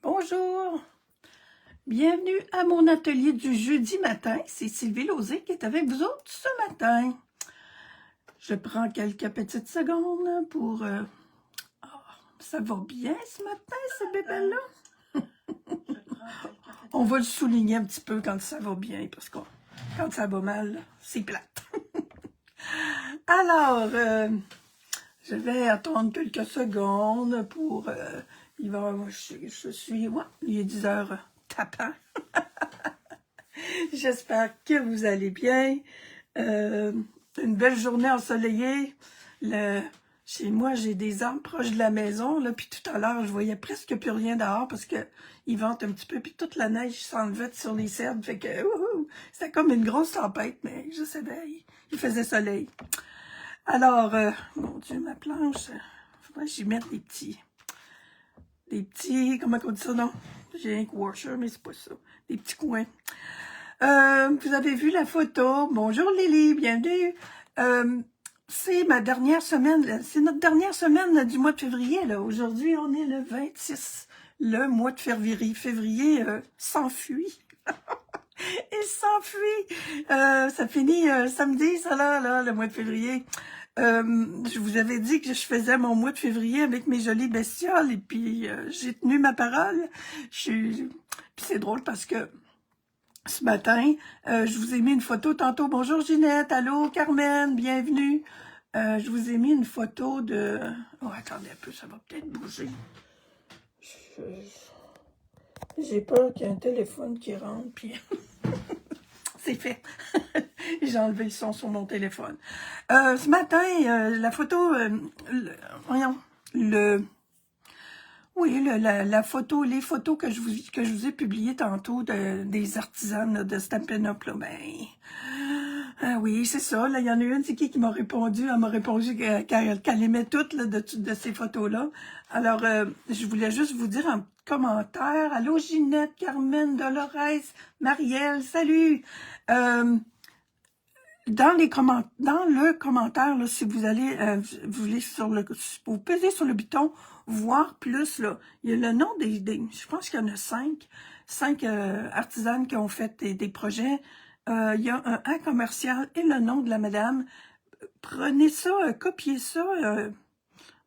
Bonjour, bienvenue à mon atelier du jeudi matin. C'est Sylvie Lauzé qui est avec vous autres ce matin. Je prends quelques petites secondes pour... ça va bien ce matin, ce bébé-là? On va le souligner un petit peu quand ça va bien, parce que quand ça va mal, c'est plate. Alors, je vais attendre quelques secondes pour... je suis... Ouais, il est 10 heures tapant. J'espère que vous allez bien. Une belle journée ensoleillée. Chez moi, j'ai des arbres proches de la maison. Là, puis tout à l'heure, je voyais presque plus rien dehors parce que il vente un petit peu. Puis toute la neige s'enlevait sur les cèdres. Fait que c'était comme une grosse tempête, mais je sais bien, il faisait soleil. Alors, mon Dieu, ma planche, faudrait que j'y mette des petits, comment on dit ça, non? J'ai un washer, mais c'est pas ça. Des petits coins. Vous avez vu la photo. Bonjour Lily, bienvenue. C'est ma dernière semaine, c'est notre dernière semaine du mois de février. Là. Aujourd'hui, on est le 26. Le mois de février s'enfuit. Il s'enfuit. Ça finit samedi, ça là, le mois de février. Je vous avais dit que je faisais mon mois de février avec mes jolies bestioles et puis j'ai tenu ma parole. Puis c'est drôle parce que ce matin, je vous ai mis une photo tantôt. Bonjour Ginette, allô Carmen, bienvenue. Je vous ai mis une photo de... Oh, attendez un peu, ça va peut-être bouger. J'ai peur qu'il y ait un téléphone qui rentre, puis... C'est fait. J'ai enlevé le son sur mon téléphone. Ce matin, la photo... Oui, la photo, les photos que je vous ai publiées tantôt des artisanes de Stampin' Up, là, oui, c'est ça. Là, il y en a une, c'est qui m'a répondu? Elle m'a répondu qu'elle aimait toutes là, de ces photos-là. Alors, je voulais juste vous dire en commentaire. Allô, Ginette, Carmen, Dolores, Marielle, salut! Dans le commentaire, là, si vous allez, vous voulez vous pesez sur le bouton voir plus, là, il y a le nom je pense qu'il y en a cinq artisanes qui ont fait des projets. Il y a un commercial et le nom de la madame. Prenez ça, copiez ça,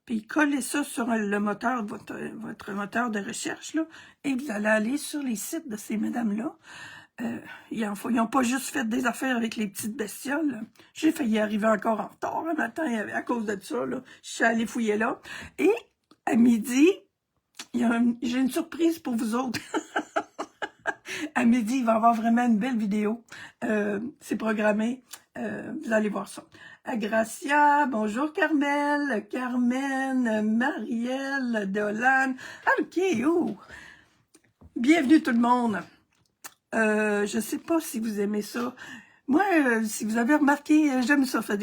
puis collez ça sur le moteur, votre moteur de recherche, là, et vous allez aller sur les sites de ces madames-là. Ils n'ont pas juste fait des affaires avec les petites bestioles. J'ai failli arriver encore en retard un matin à cause de ça. Là. Je suis allée fouiller là. Et à midi, j'ai une surprise pour vous autres. À midi, il va y avoir vraiment une belle vidéo. C'est programmé. Vous allez voir ça. Gracia, bonjour Carmel, Carmen, Marielle, Dolan. OK, bienvenue tout le monde. Je sais pas si vous aimez ça. Moi, si vous avez remarqué, j'aime ça faire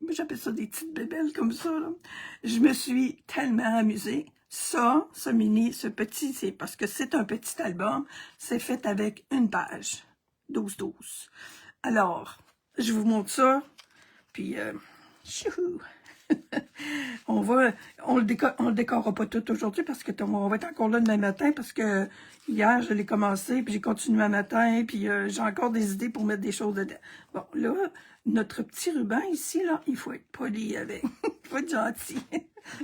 j'appelle ça des petites bébelles comme ça, là. Je me suis tellement amusée. Ce petit, c'est parce que c'est un petit album. C'est fait avec une page. 12-12. Alors, je vous montre ça. Puis, chouhou! on le décorera pas tout aujourd'hui parce que on va être encore là demain matin parce que hier je l'ai commencé puis j'ai continué un matin puis j'ai encore des idées pour mettre des choses dedans. Bon là, notre petit ruban ici là, il faut être poli avec, il faut être gentil.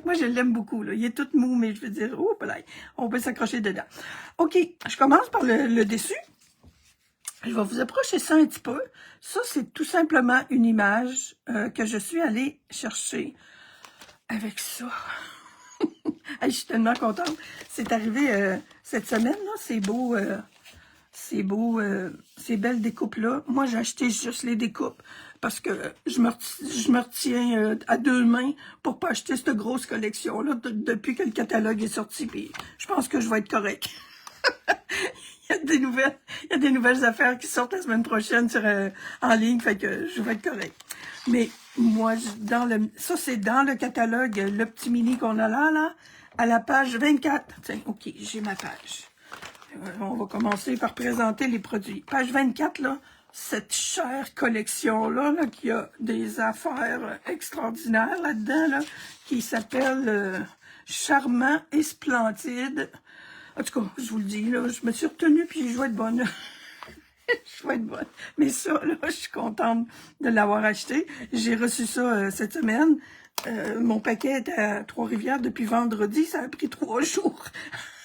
Moi je l'aime beaucoup là, il est tout mou mais je veux dire, on peut s'accrocher dedans. Ok, je commence par le dessus. Je vais vous approcher ça un petit peu. Ça, c'est tout simplement une image que je suis allée chercher avec ça. Hey, je suis tellement contente. C'est arrivé cette semaine, là. C'est beau, ces belles découpes-là. Moi, j'ai acheté juste les découpes parce que je me retiens à deux mains pour pas acheter cette grosse collection-là depuis que le catalogue est sorti. Puis je pense que je vais être correcte. Il y a des nouvelles affaires qui sortent la semaine prochaine en ligne, fait que je vais être correct. Mais moi, ça c'est dans le catalogue, le petit mini qu'on a là, à la page 24. Tiens, ok, j'ai ma page. On va commencer par présenter les produits. Page 24, là, cette chère collection-là, qui a des affaires extraordinaires là-dedans, là, qui s'appelle Charmant et Splendide. En tout cas, je vous le dis, là, je me suis retenue, puis je vais être bonne. Je vais être bonne. Mais ça, là, je suis contente de l'avoir acheté. J'ai reçu ça cette semaine. Mon paquet était à Trois-Rivières depuis vendredi. Ça a pris 3 jours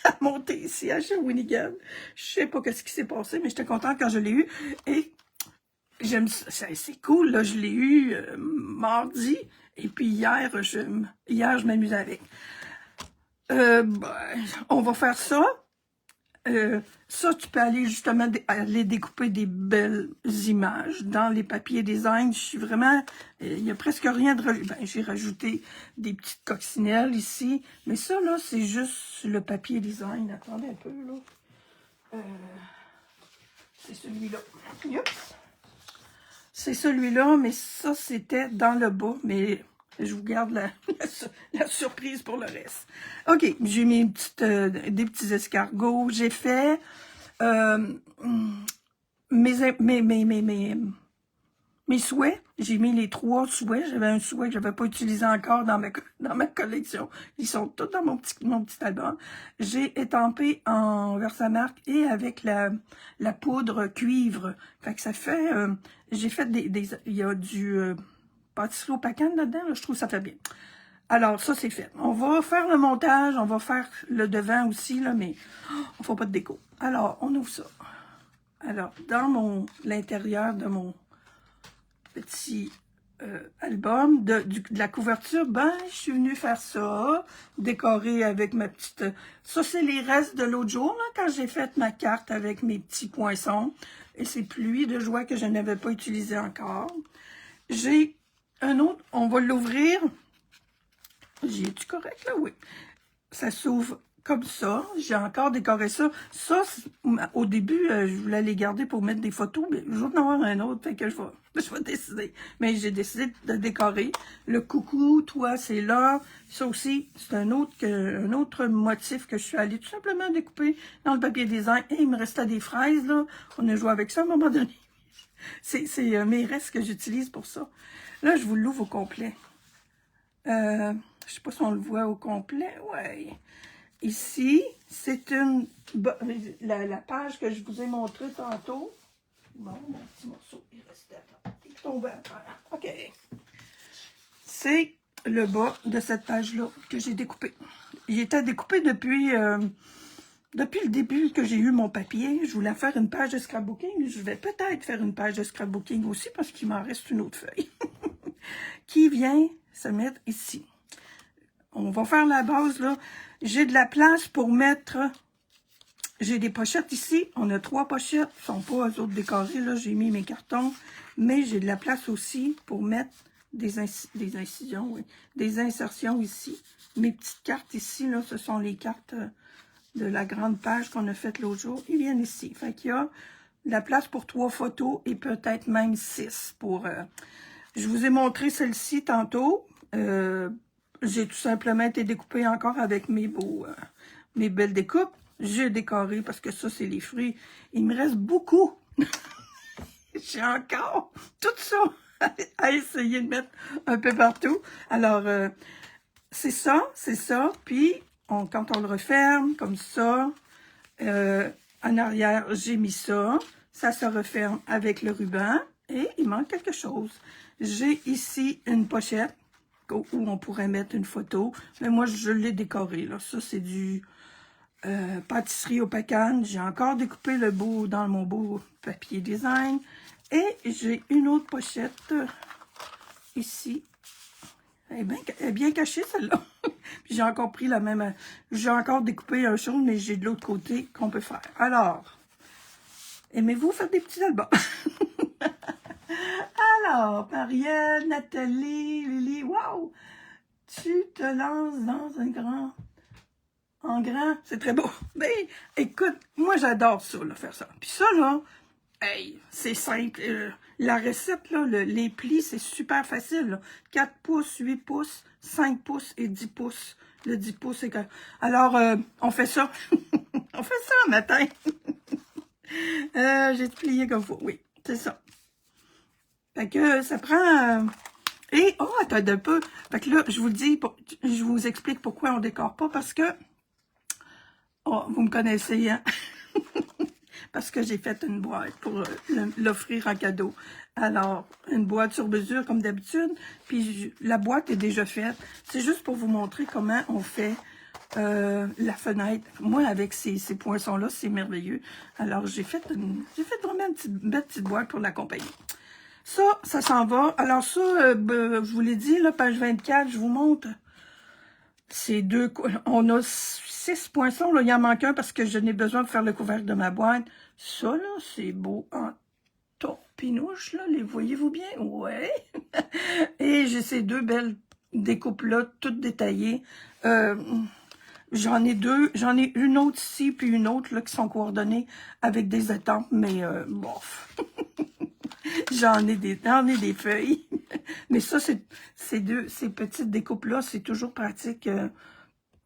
à monter ici à Shawinigan. Je sais pas ce qui s'est passé, mais j'étais contente quand je l'ai eu. Et j'aime ça, c'est cool, là. Je l'ai eu mardi. Et puis hier, je m'amusais avec. On va faire ça. Ça, tu peux aller justement aller découper des belles images dans les papiers design. Je suis vraiment... Il n'y a presque rien de... j'ai rajouté des petites coccinelles ici. Mais ça, là, c'est juste le papier design. Attendez un peu, là. C'est celui-là. Yep. C'est celui-là, mais ça, c'était dans le bas. Mais je vous garde la surprise pour le reste. OK, j'ai mis des petits escargots. J'ai fait mes souhaits. J'ai mis les 3 souhaits. J'avais un souhait que je n'avais pas utilisé encore dans ma collection. Ils sont tous dans mon petit album. J'ai étampé en Versamark et avec la poudre cuivre. Fait que ça fait... j'ai fait il y a du pâtisserie au pacan là-dedans. Là, je trouve que ça fait bien. Alors, ça, c'est fait. On va faire le montage. On va faire le devant aussi, là, mais on ne fait pas de déco. Alors, on ouvre ça. Alors, dans l'intérieur de mon petit album, de la couverture, je suis venue faire ça, décorer avec ma petite... Ça, c'est les restes de l'autre jour, là, quand j'ai fait ma carte avec mes petits poinçons. Et c'est pluie de joie que je n'avais pas utilisé encore. J'ai un autre, on va l'ouvrir. J'ai-tu correct, là? Oui. Ça s'ouvre comme ça. J'ai encore décoré ça. Ça, au début, je voulais les garder pour mettre des photos, mais je vais en avoir un autre, fait que je vais décider. Mais j'ai décidé de décorer. Le coucou, toi, c'est là. Ça aussi, c'est un autre motif que je suis allée tout simplement découper dans le papier design. Et il me restait des fraises, là. On a joué avec ça à un moment donné. C'est mes restes que j'utilise pour ça. Là, je vous l'ouvre au complet. Je sais pas si on le voit au complet. Ouais. Ici, c'est la page que je vous ai montrée tantôt. Bon, mon petit morceau, il restait il est tombé à terre. OK. C'est le bas de cette page-là que j'ai découpé. Il était découpé depuis le début que j'ai eu mon papier. Je voulais faire une page de scrapbooking. Je vais peut-être faire une page de scrapbooking aussi parce qu'il m'en reste une autre feuille qui vient se mettre ici. On va faire la base, là. J'ai de la place pour mettre... J'ai des pochettes ici. On a 3 pochettes. Elles ne sont pas eux autres décorées, là. J'ai mis mes cartons. Mais j'ai de la place aussi pour mettre des incisions, oui. Des insertions ici. Mes petites cartes ici, là, ce sont les cartes de la grande page qu'on a faite l'autre jour. Ils viennent ici. Fait qu'il y a de la place pour 3 photos et peut-être même 6 pour... Je vous ai montré celle-ci tantôt. J'ai tout simplement été découpée encore avec mes belles découpes. J'ai décoré parce que ça, c'est les fruits. Il me reste beaucoup. J'ai encore tout ça à essayer de mettre un peu partout. Alors, c'est ça. Puis, quand on le referme comme ça, en arrière, j'ai mis ça. Ça se referme avec le ruban. Et il manque quelque chose. J'ai ici une pochette où on pourrait mettre une photo. Mais moi, je l'ai décoré. Là. Ça, c'est du pâtisserie au pacan. J'ai encore découpé le beau dans mon beau papier design. Et j'ai une autre pochette ici. Elle est bien cachée, celle-là. Puis j'ai encore pris la même... J'ai encore découpé un chose, mais j'ai de l'autre côté qu'on peut faire. Alors, aimez-vous faire des petits albums? Alors, Marielle, Nathalie, Lily, wow! Tu te lances dans un grand... En grand, c'est très beau. Mais écoute, moi j'adore ça, là, faire ça. Puis ça, là, hey, c'est simple. La recette, là, les plis, c'est super facile. Là. 4 pouces, 8 pouces, 5 pouces et 10 pouces. Le 10 pouces, c'est que... Alors, on fait ça. On fait ça un matin. J'ai plié comme faut. Oui, c'est ça. Fait que ça prend... Et, oh, attends un peu. Fait que là, je vous dis, je vous explique pourquoi on décore pas. Parce que Oh, vous me connaissez, hein? Parce que j'ai fait une boîte pour l'offrir en cadeau. Alors, une boîte sur mesure comme d'habitude, puis la boîte est déjà faite. C'est juste pour vous montrer comment on fait la fenêtre. Moi, avec ces poinçons-là, c'est merveilleux. Alors, j'ai fait vraiment une belle petite boîte pour l'accompagner. Ça s'en va. Alors ça, je vous l'ai dit, là, page 24, je vous montre. Ces deux, on a 6 poinçons, là, il en manque un parce que je n'ai besoin de faire le couvercle de ma boîte. Ça, là, c'est beau en torpinouche, là, les voyez-vous bien? Ouais! Et j'ai ces deux belles découpes-là, toutes détaillées. J'en ai deux, j'en ai une autre ici, puis une autre, là, qui sont coordonnées avec des étampes, mais bof! J'en ai des feuilles. Mais ça, ces petites découpes-là, c'est toujours pratique.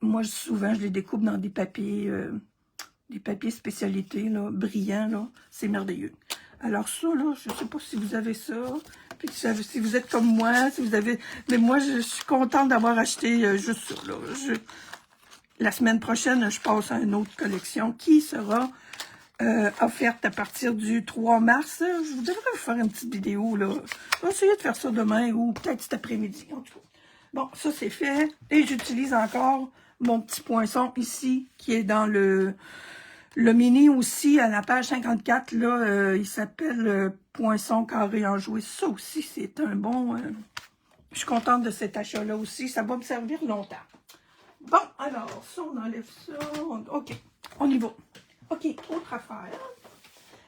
Moi, souvent, je les découpe dans des papiers spécialités, là, brillants, là. C'est merveilleux. Alors ça, là, je ne sais pas si vous avez ça, puis si vous êtes comme moi, si vous avez... Mais moi, je suis contente d'avoir acheté juste ça, là. La semaine prochaine, je passe à une autre collection qui sera offerte à partir du 3 mars. Je devrais vous faire une petite vidéo, là. Je vais essayer de faire ça demain ou peut-être cet après-midi, en tout cas. Bon, ça, c'est fait. Et j'utilise encore mon petit poinçon ici, qui est dans le mini aussi, à la page 54, là, il s'appelle Poinçon carré enjoué. Ça aussi, c'est un bon... je suis contente de cet achat-là aussi. Ça va me servir longtemps. Bon, alors, ça, on enlève ça. OK, on y va. OK, autre affaire.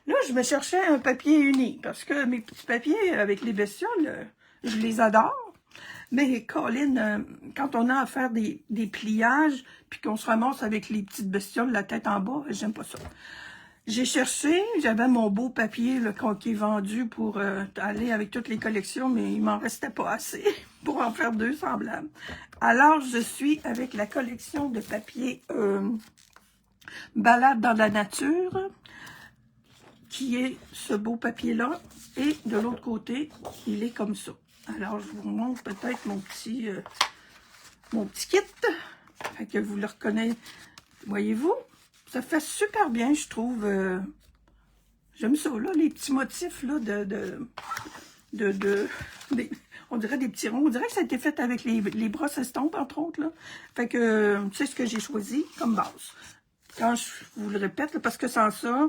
Là, je me cherchais un papier uni, parce que mes petits papiers avec les bestioles, je les adore. Mais, Colin, quand on a à faire des pliages, puis qu'on se ramasse avec les petites bestioles, la tête en bas, j'aime pas ça. J'ai cherché, j'avais mon beau papier là, qui est vendu pour aller avec toutes les collections, mais il m'en restait pas assez pour en faire deux semblables. Alors, je suis avec la collection de papier Balade dans la nature, qui est ce beau papier-là, et de l'autre côté, il est comme ça. Alors, je vous montre peut-être mon petit kit, fait que vous le reconnaissez. Voyez-vous? Ça fait super bien, je trouve. J'aime ça, là, les petits motifs, là, on dirait des petits ronds. On dirait que ça a été fait avec les brosses estampes, entre autres, là. Fait que, c'est ce que j'ai choisi comme base. Quand je vous le répète, là, parce que sans ça,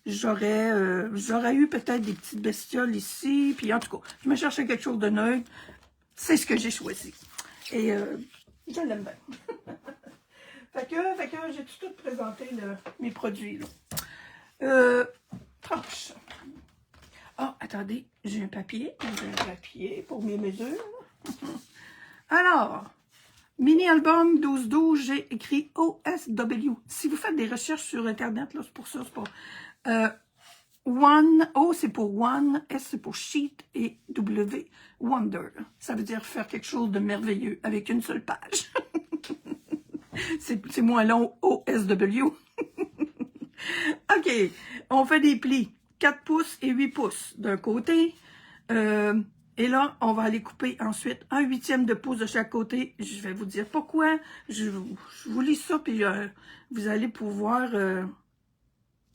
j'aurais eu peut-être des petites bestioles ici. Puis, en tout cas, je me cherchais quelque chose de neutre. C'est ce que j'ai choisi. Et je l'aime bien. Fait que j'ai tout présenté mes produits, là. Tranche. Ah, attendez, j'ai un papier pour mes mesures. Alors, mini-album 12-12, j'ai écrit OSW. Si vous faites des recherches sur Internet, là, c'est pour ça, c'est pas... One, O c'est pour One, S c'est pour Sheet et W, Wonder. Ça veut dire faire quelque chose de merveilleux avec une seule page. C'est moins long, OSW. OK, on fait des plis. 4 pouces et 8 pouces d'un côté. Et là, on va aller couper ensuite 1/8 de pouce de chaque côté. Je vais vous dire pourquoi. Je vous lis ça, puis vous allez pouvoir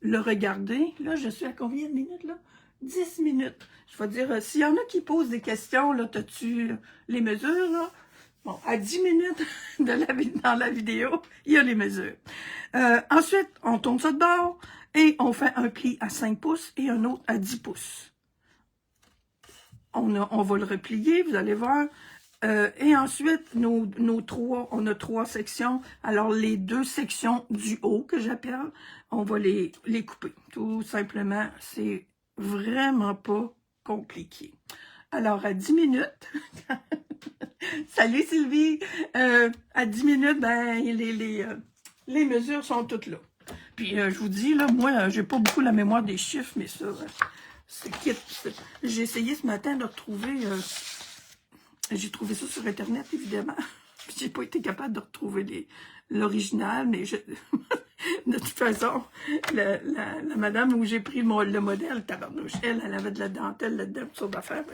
le regarder. Là, je suis à combien de minutes, là? 10 minutes. Je vais dire, s'il y en a qui posent des questions, là, t'as-tu les mesures, là? Bon, à 10 minutes dans la vidéo, il y a les mesures. Ensuite, on tourne ça de bord et on fait un pli à 5 pouces et un autre à 10 pouces. On va le replier, vous allez voir. Et ensuite, on a 3 sections. Alors, les 2 sections du haut, que j'appelle, on va les couper. Tout simplement, c'est vraiment pas compliqué. Alors, à 10 minutes... Salut Sylvie! À 10 minutes, ben, les mesures sont toutes là. Puis, je vous dis, là, moi, j'ai pas beaucoup la mémoire des chiffres, mais ça, c'est kit. J'ai essayé ce matin de retrouver... j'ai trouvé ça sur Internet, évidemment. J'ai pas été capable de retrouver l'original, mais de toute façon, la madame où j'ai pris le modèle, tabarnouche, elle avait de la dentelle là-dedans, toutes sortes d'affaires.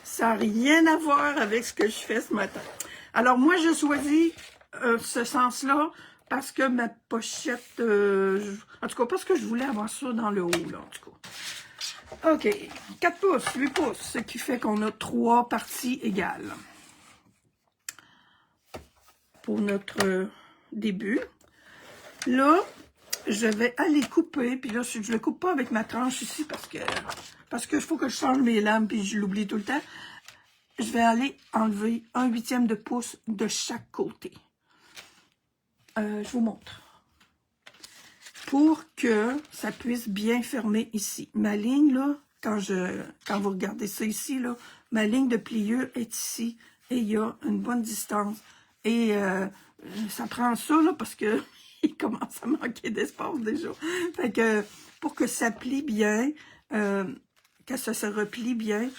Ça n'a rien à voir avec ce que je fais ce matin. Alors, moi, je choisis ce sens-là parce que ma pochette... en tout cas, parce que je voulais avoir ça dans le haut, là, en tout cas. OK, 4 pouces, 8 pouces, ce qui fait qu'on a 3 parties égales. Pour notre début. Là, je vais aller couper, puis là, je ne le coupe pas avec ma tranche ici parce que il faut que je change mes lames, puis je l'oublie tout le temps. Je vais aller enlever 1/8 de pouce de chaque côté. Je vous montre. Pour que ça puisse bien fermer ici. Ma ligne, là, quand vous regardez ça ici, là, ma ligne de pliure est ici, et il y a une bonne distance. Et ça prend ça, là, parce que il commence à manquer d'espace déjà. Fait que pour que ça plie bien, que ça se replie bien,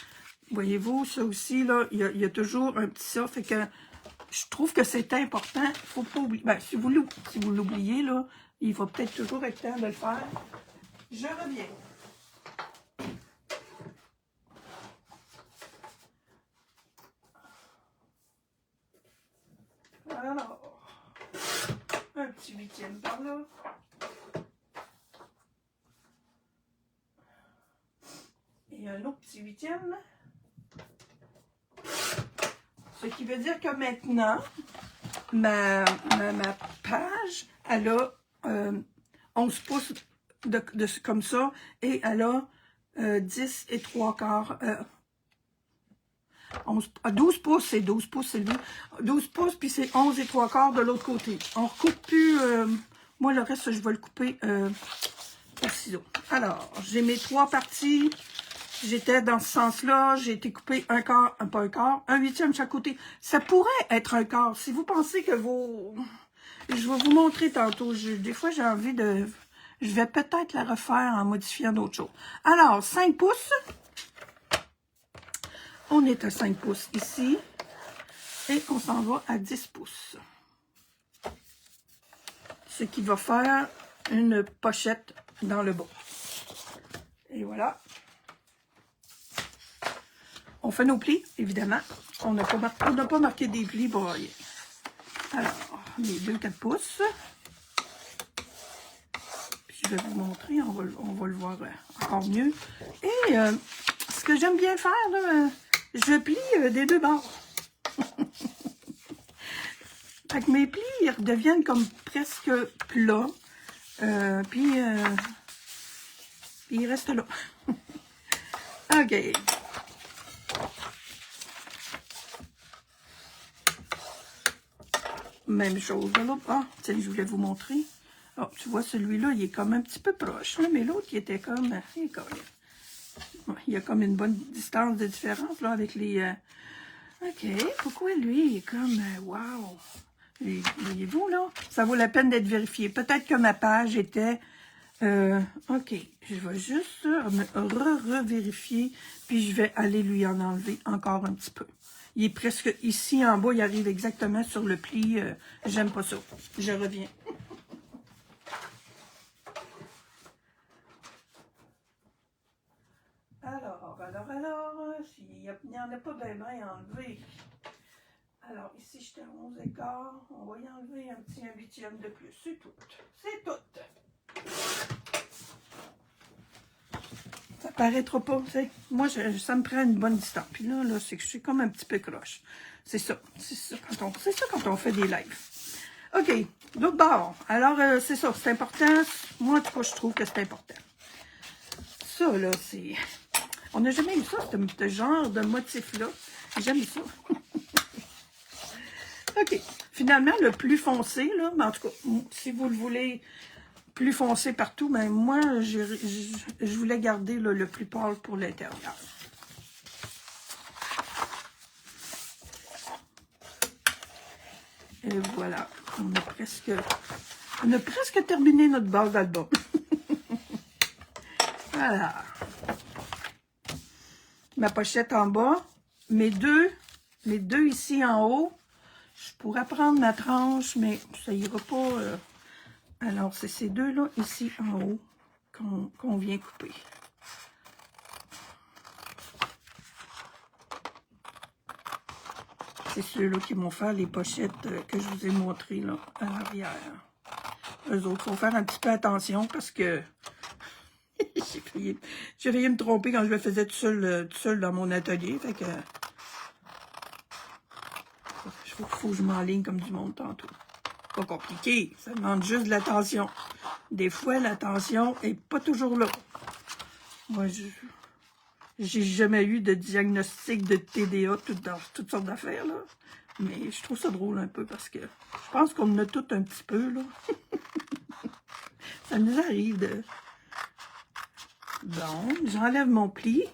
voyez-vous, ça aussi, là, il y a toujours un petit ça. Fait que je trouve que c'est important. Il faut pas oublier. Ben, si vous l'oubliez, là, il va peut-être toujours être temps de le faire. Je reviens. Alors, un petit 8e par là. Et un autre petit 8e. Ce qui veut dire que maintenant, ma page, elle a 11 pouces comme ça, et elle a 10 et 3/4. 12 pouces, c'est 12 pouces, c'est lui. 12 pouces, puis c'est 11 et 3/4 de l'autre côté. On ne recoupe plus. Moi, le reste, je vais le couper au ciseau. Alors, j'ai mes 3 parties. J'étais dans ce sens-là. J'ai été coupé un quart, pas un quart, 1/8 de chaque côté. Ça pourrait être un quart. Si vous pensez que vos... Je vais vous montrer tantôt. Des fois, j'ai envie de... Je vais peut-être la refaire en modifiant d'autres choses. Alors, 5 pouces. On est à 5 pouces ici. Et on s'en va à 10 pouces. Ce qui va faire une pochette dans le bas. Et voilà. On fait nos plis, évidemment. On n'a pas marqué des plis broyés. Alors, les 2-4 pouces. Puis je vais vous montrer, on va le voir encore mieux. Et ce que j'aime bien faire, là, je plie des deux bords. Fait que mes plis, ils redeviennent comme presque plats. Puis ils restent là. OK. Même chose de l'autre. Ah, tiens, je voulais vous montrer. Oh, tu vois, celui-là, il est comme un petit peu proche, là, mais l'autre, il était comme... il y a comme une bonne distance de différence, là, avec les... OK, pourquoi lui, il est comme... wow! Voyez-vous, là? Ça vaut la peine d'être vérifié. Peut-être que ma page était... OK, je vais juste revérifier, puis je vais aller lui en enlever encore un petit peu. Il est presque ici en bas, il arrive exactement sur le pli. J'aime pas ça. Je reviens. Alors, il n'y en a pas bien à enlever. Alors, ici, j'étais à 11 écarts. On va y enlever un petit 1/8 de plus. C'est tout. C'est tout. Ça paraîtra pas, tu sais. Moi, ça me prend une bonne distance. Puis là, c'est que je suis comme un petit peu croche. C'est ça. C'est ça quand on fait des lives. OK. L'autre bord. Alors, c'est ça. C'est important. Moi, en tout cas, je trouve que c'est important. Ça, là, c'est... On n'a jamais eu ça, ce genre de motif-là. J'aime ça. OK. Finalement, le plus foncé, là, mais en tout cas, si vous le voulez... plus foncé partout, mais moi, je voulais garder là, le plus pâle pour l'intérieur. Et voilà, on a presque terminé notre base d'album. Voilà. Ma pochette en bas, mes deux ici en haut. Je pourrais prendre ma tranche, mais ça ira pas... Alors, c'est ces deux-là, ici, en haut, qu'on vient couper. C'est ceux-là qui vont faire les pochettes que je vous ai montrées, là, à l'arrière. Eux autres, faut faire un petit peu attention parce que j'ai failli me tromper quand je le faisais tout seul dans mon atelier. Fait que faut que je m'enligne comme du monde tantôt. Pas compliqué, ça demande juste de l'attention. Des fois, l'attention est pas toujours là. Moi, j'ai jamais eu de diagnostic de TDA, toutes sortes d'affaires, là. Mais je trouve ça drôle un peu parce que je pense qu'on en a tout un petit peu, là. Ça nous arrive de... Bon, j'enlève mon pli.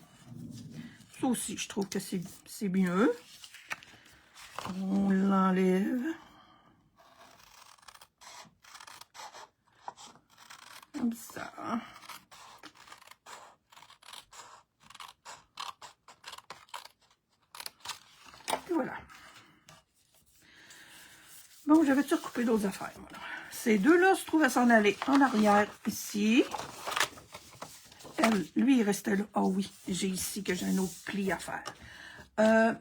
Ça aussi, je trouve que c'est mieux. On l'enlève. Comme ça. Et voilà. Bon, j'avais-tu recoupé d'autres affaires, voilà. Ces deux-là se trouvent à s'en aller en arrière, ici. Lui, il restait là. Oh oui, j'ai ici que j'ai un autre pli à faire.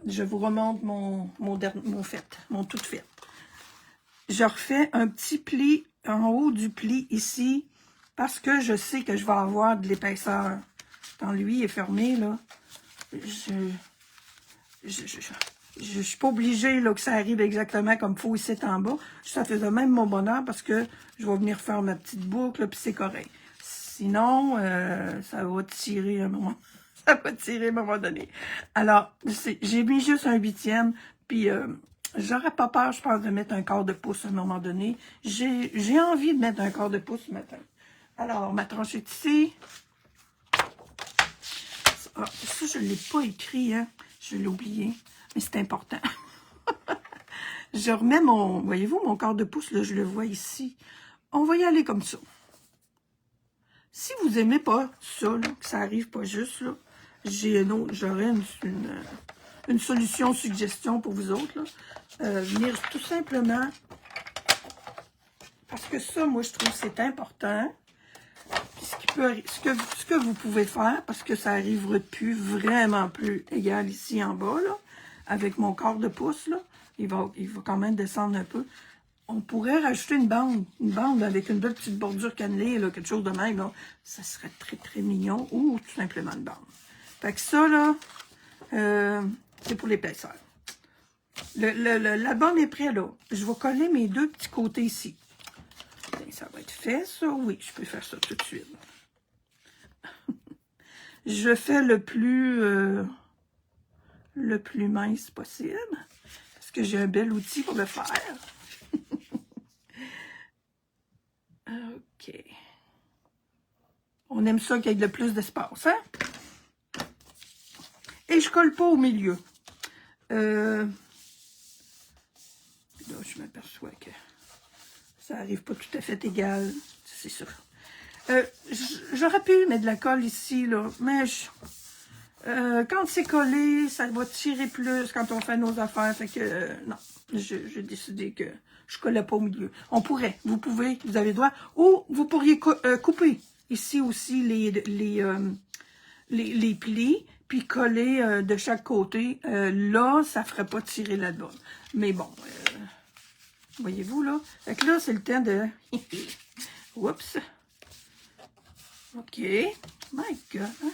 Je vous remonte mon tout fait. Je refais un petit pli en haut du pli ici, parce que je sais que je vais avoir de l'épaisseur. Quand lui est fermé, là, je suis pas obligée là, que ça arrive exactement comme il faut ici en bas. Ça faisait même mon bonheur parce que je vais venir faire ma petite boucle, puis c'est correct. Sinon, ça va tirer un moment. Ça va tirer à un moment donné. Alors, j'ai mis juste un 8e, puis j'aurais pas peur, je pense, de mettre un quart de pouce à un moment donné. J'ai envie de mettre un quart de pouce ce matin. Alors, ma tranche est ici. Ah, ça, je ne l'ai pas écrit, hein. Je l'ai oublié, mais c'est important. Je remets mon... Voyez-vous, mon quart de pouce, là, je le vois ici. On va y aller comme ça. Si vous n'aimez pas ça, là, que ça arrive pas juste, là, j'aurais une solution, suggestion pour vous autres. Là. Venir tout simplement, parce que ça, moi, je trouve que c'est important. Puis ce que vous pouvez faire, parce que ça arriverait plus, vraiment plus égal ici en bas, là, avec mon quart de pouce, là, il va quand même descendre un peu. On pourrait rajouter une bande avec une belle petite bordure cannelée, là, quelque chose de même, là. Ça serait très, très mignon, ou tout simplement une bande. Fait que ça, là, c'est pour l'épaisseur. L'album est prêt, là. Je vais coller mes deux petits côtés ici. Ça va être fait, ça? Oui, je peux faire ça tout de suite. Je fais le plus mince possible, parce que j'ai un bel outil pour le faire. OK. On aime ça qu'il y ait le plus d'espace, hein? Et je colle pas au milieu. Là, je m'aperçois que ça arrive pas tout à fait égal. C'est sûr. J'aurais pu mettre de la colle ici, là, mais quand c'est collé, ça va tirer plus quand on fait nos affaires. Fait que, non, j'ai décidé que je collais pas au milieu. On pourrait, vous pouvez, vous avez le droit. Ou vous pourriez couper ici aussi les plis, puis coller de chaque côté. Là, ça ferait pas tirer là-dedans. Mais bon, voyez-vous, là? Fait que là, c'est le temps de... Oups! OK. My God! Hein?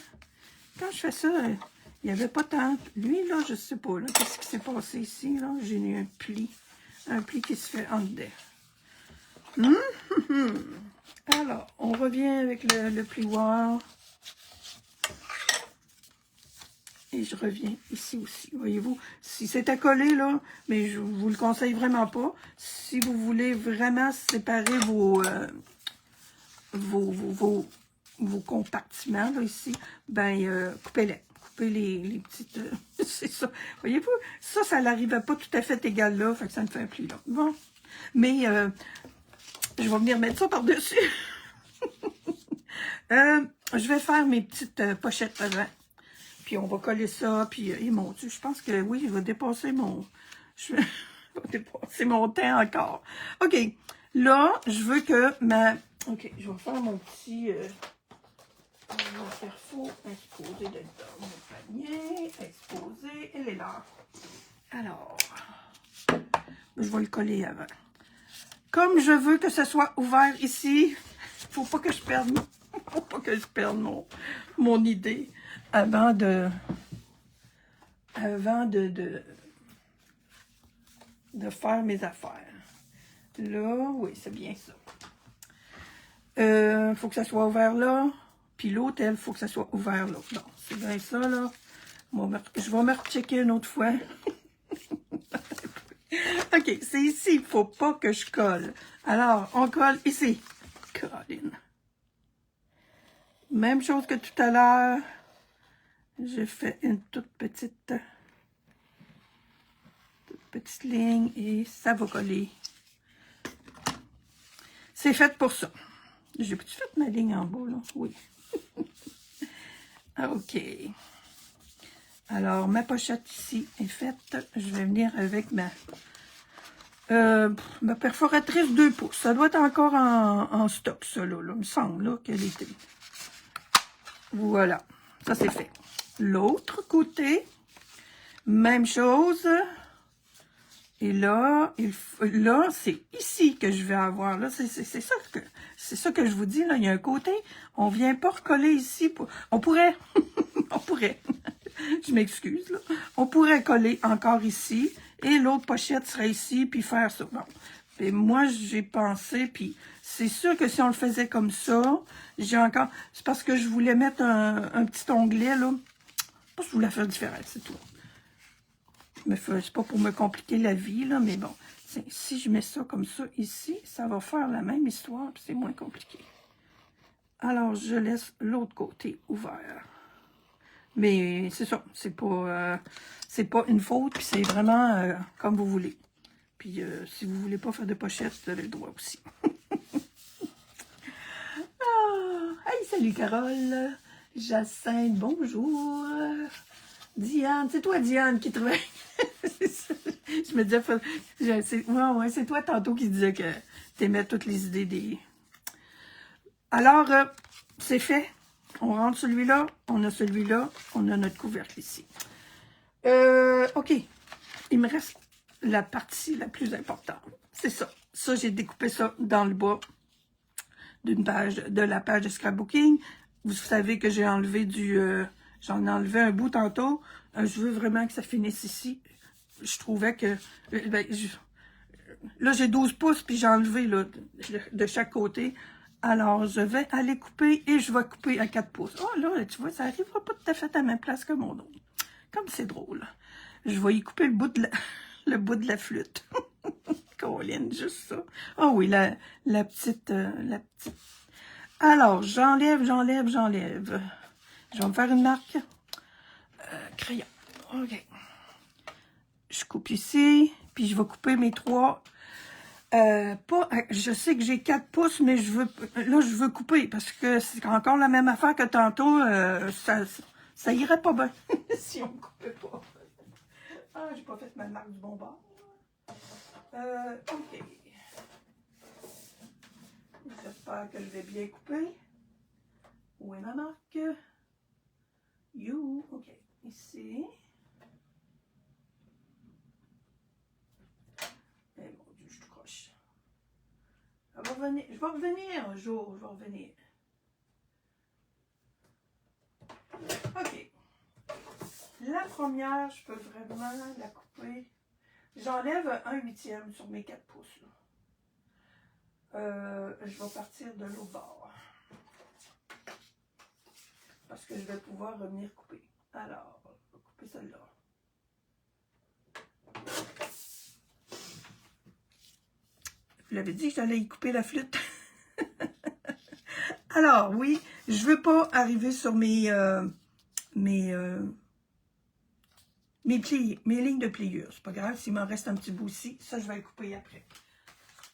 Quand je fais ça, il n'y avait pas tant... Lui, là, je sais pas, là, qu'est-ce qui s'est passé ici, là? J'ai eu un pli qui se fait en dedans. Alors, on revient avec le plioir. Et je reviens ici aussi, voyez-vous. Si c'est à coller, là, mais je vous le conseille vraiment pas. Si vous voulez vraiment séparer vos compartiments, là, ici, ben, coupez-les. Coupez les petites... c'est ça. Voyez-vous, ça n'arrivait pas tout à fait égal là, fait que ça me fait un pli là. Bon. Mais, je vais venir mettre ça par-dessus. Je vais faire mes petites pochettes avant. Puis on va coller ça, puis, et mon Dieu, je pense que oui, je vais dépasser mon... Je vais dépasser mon temps encore. OK, là, je veux que ma... OK, je vais faire mon petit... mon perfo exposé dedans. Mon panier exposé, elle est là. Alors, je vais le coller avant. comme je veux que ce soit ouvert ici, faut pas que je perde mon idée avant de faire mes affaires. Là, oui, c'est bien ça. Faut que ça soit ouvert là. Puis l'autre, elle, faut que ça soit ouvert là. Bon, c'est bien ça, là. Je vais me rechecker une autre fois. OK, c'est ici. Il faut pas que je colle. Alors, on colle ici. Colline. Même chose que tout à l'heure. J'ai fait une toute petite ligne et ça va coller. C'est fait pour ça. J'ai pu fait ma ligne en bas, là? Oui. OK. Alors, ma pochette ici est faite. Je vais venir avec ma perforatrice 2 pouces. Ça doit être encore en stock, ça, là. Il me semble, là, qu'elle était. Voilà. Ça, c'est fait. L'autre côté, même chose. Et là, là, c'est ici que je vais avoir. Là, c'est ça que je vous dis. Là, il y a un côté. On vient pas recoller ici. On pourrait. On pourrait. Je m'excuse, là. On pourrait coller encore ici. Et l'autre pochette serait ici, puis faire ça. Bon. Et moi, j'ai pensé, puis c'est sûr que si on le faisait comme ça, j'ai encore... C'est parce que je voulais mettre un petit onglet, là. Parce que je voulais faire différent, c'est tout. Mais c'est pas pour me compliquer la vie, là, mais bon. Si je mets ça comme ça ici, ça va faire la même histoire, puis c'est moins compliqué. Alors, je laisse l'autre côté ouvert. Mais c'est ça, c'est pas une faute, puis c'est vraiment comme vous voulez. Puis si vous voulez pas faire de pochette, vous avez le droit aussi. Hey, salut Carole, Jacinthe, bonjour. Diane, c'est toi Diane qui travaille. Je me disais, ouais, c'est toi tantôt qui disais que t'aimais toutes les idées des... Alors, c'est fait. On rentre celui-là, on a celui-là, on a notre couvercle ici. OK. Il me reste la partie la plus importante. C'est ça. Ça, j'ai découpé ça dans le bas de la page de scrapbooking. Vous savez que j'ai enlevé j'en ai enlevé un bout tantôt. Je veux vraiment que ça finisse ici. Je trouvais que... là, j'ai 12 pouces, puis j'ai enlevé là, de chaque côté. Alors, je vais aller couper et je vais couper à 4 pouces. Oh là, tu vois, ça n'arrivera pas tout à fait à la même place que mon autre. Comme c'est drôle. Je vais y couper le bout de la flûte. Colline, juste ça. Oh oui, la petite... Alors, j'enlève. Je vais me faire une marque. Crayon. OK. Je coupe ici, puis je vais couper mes 3... je sais que j'ai 4 pouces, mais je veux couper, parce que c'est encore la même affaire que tantôt, ça irait pas bien, si on ne coupait pas. Ah, j'ai pas fait ma marque du bon bord. OK. J'espère que je vais bien couper. Où est ma marque? OK. Ici. Eh mon Dieu, je te croche. Je vais revenir un jour, je vais revenir. OK. La première, je peux vraiment la couper. J'enlève 1/8 sur mes 4 pouces. Je vais partir de l'autre bord. Parce que je vais pouvoir revenir couper. Alors, je vais couper celle-là. Je l'avais dit que j'allais y couper la flûte. Alors, oui, je veux pas arriver sur mes lignes de pliure. C'est pas grave, s'il m'en reste un petit bout ici, ça, je vais le couper après.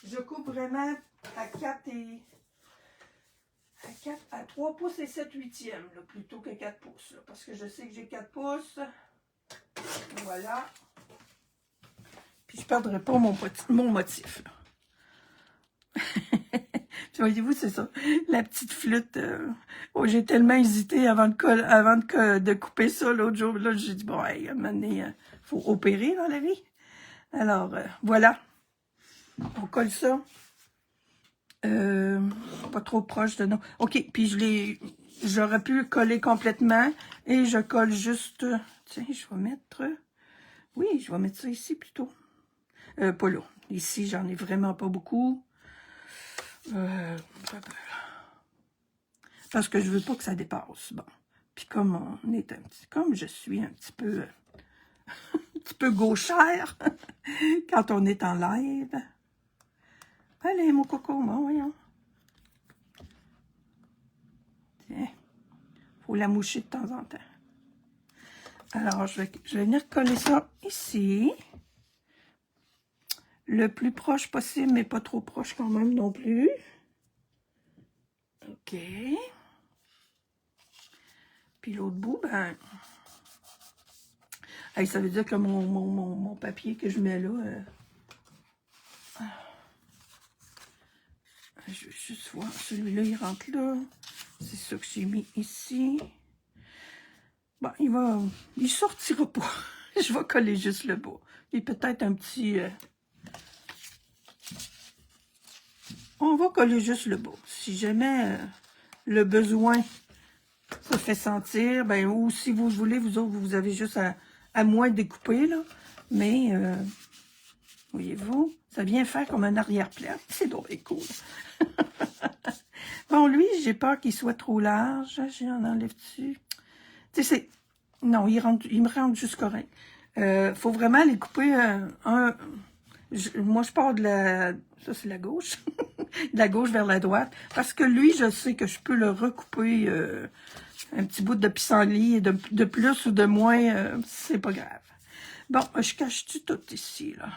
Je coupe vraiment à 3 pouces et 7/8, là, plutôt que 4 pouces. Là, parce que je sais que j'ai 4 pouces. Voilà. Puis je ne perdrai pas mon motif. Voyez-vous, c'est ça. La petite flûte. Oh, j'ai tellement hésité avant de couper ça l'autre jour. Là, j'ai dit, bon, hey, à un moment donné, faut opérer dans la vie. Alors, voilà. On colle ça. Pas trop proche de non. OK, puis j'aurais pu coller complètement et je colle juste... Tiens, je vais mettre... Oui, je vais mettre ça ici plutôt. Pas là. Ici, j'en ai vraiment pas beaucoup. Parce que je veux pas que ça dépasse. Bon. Puis comme on est comme je suis un petit peu... un petit peu gauchère quand on est en live. Allez, mon coco, bon, voyons. Tiens, faut la moucher de temps en temps. Alors, je vais venir coller ça ici. Le plus proche possible, mais pas trop proche quand même non plus. OK. Puis l'autre bout, ben... Hey, ça veut dire que mon papier que je mets là... je vais juste voir. Celui-là, il rentre là. C'est ça que j'ai mis ici. Bon, il sortira pas. Je vais coller juste le bas. Et peut-être un petit... On va coller juste le bas. Si jamais le besoin se fait sentir, ben, ou si vous voulez, vous autres, vous avez juste à moins découper, là. Mais, voyez-vous, ça vient faire comme un arrière-plan. C'est drôle et cool. Bon, lui, j'ai peur qu'il soit trop large. J'en enlève dessus. Tu sais, c'est... Non, il me rend juste correct. Faut vraiment les couper moi, je pars de la... Ça, c'est la gauche. De la gauche vers la droite. Parce que lui, je sais que je peux le recouper un petit bout de pissenlit de plus ou de moins. C'est pas grave. Bon, je cache-tu tout ici, là?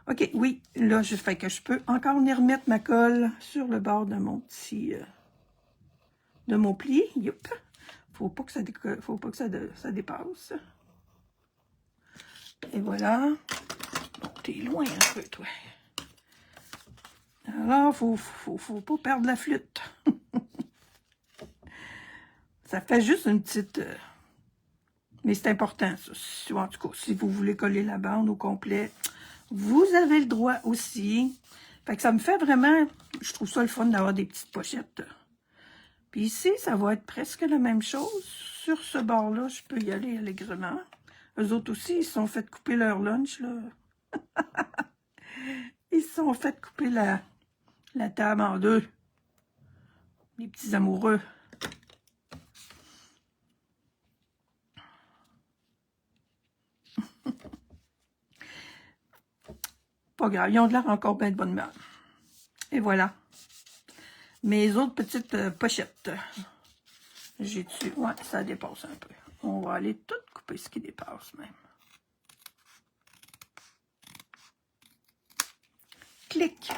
OK, oui. Là, je fais que je peux encore venir remettre ma colle sur le bord de mon petit... de mon pli. Youp. Faut pas que ça dépasse. Et voilà. Bon, t'es loin un peu, toi. Alors, faut pas perdre la flûte. Ça fait juste une petite... mais c'est important, ça. En tout cas, si vous voulez coller la bande au complet, vous avez le droit aussi. Fait que ça me fait vraiment... Je trouve ça le fun d'avoir des petites pochettes. Puis ici, ça va être presque la même chose. Sur ce bord-là, je peux y aller allègrement. Eux autres aussi, ils se sont fait couper leur lunch, là. Ils se sont fait couper la table en deux. Les petits amoureux. Pas grave, ils ont de l'air encore bien de bonne humeur. Et voilà. Mes autres petites pochettes. J'ai dessus. Ouais, ça dépasse un peu. On va aller tout couper ce qui dépasse même. Clic.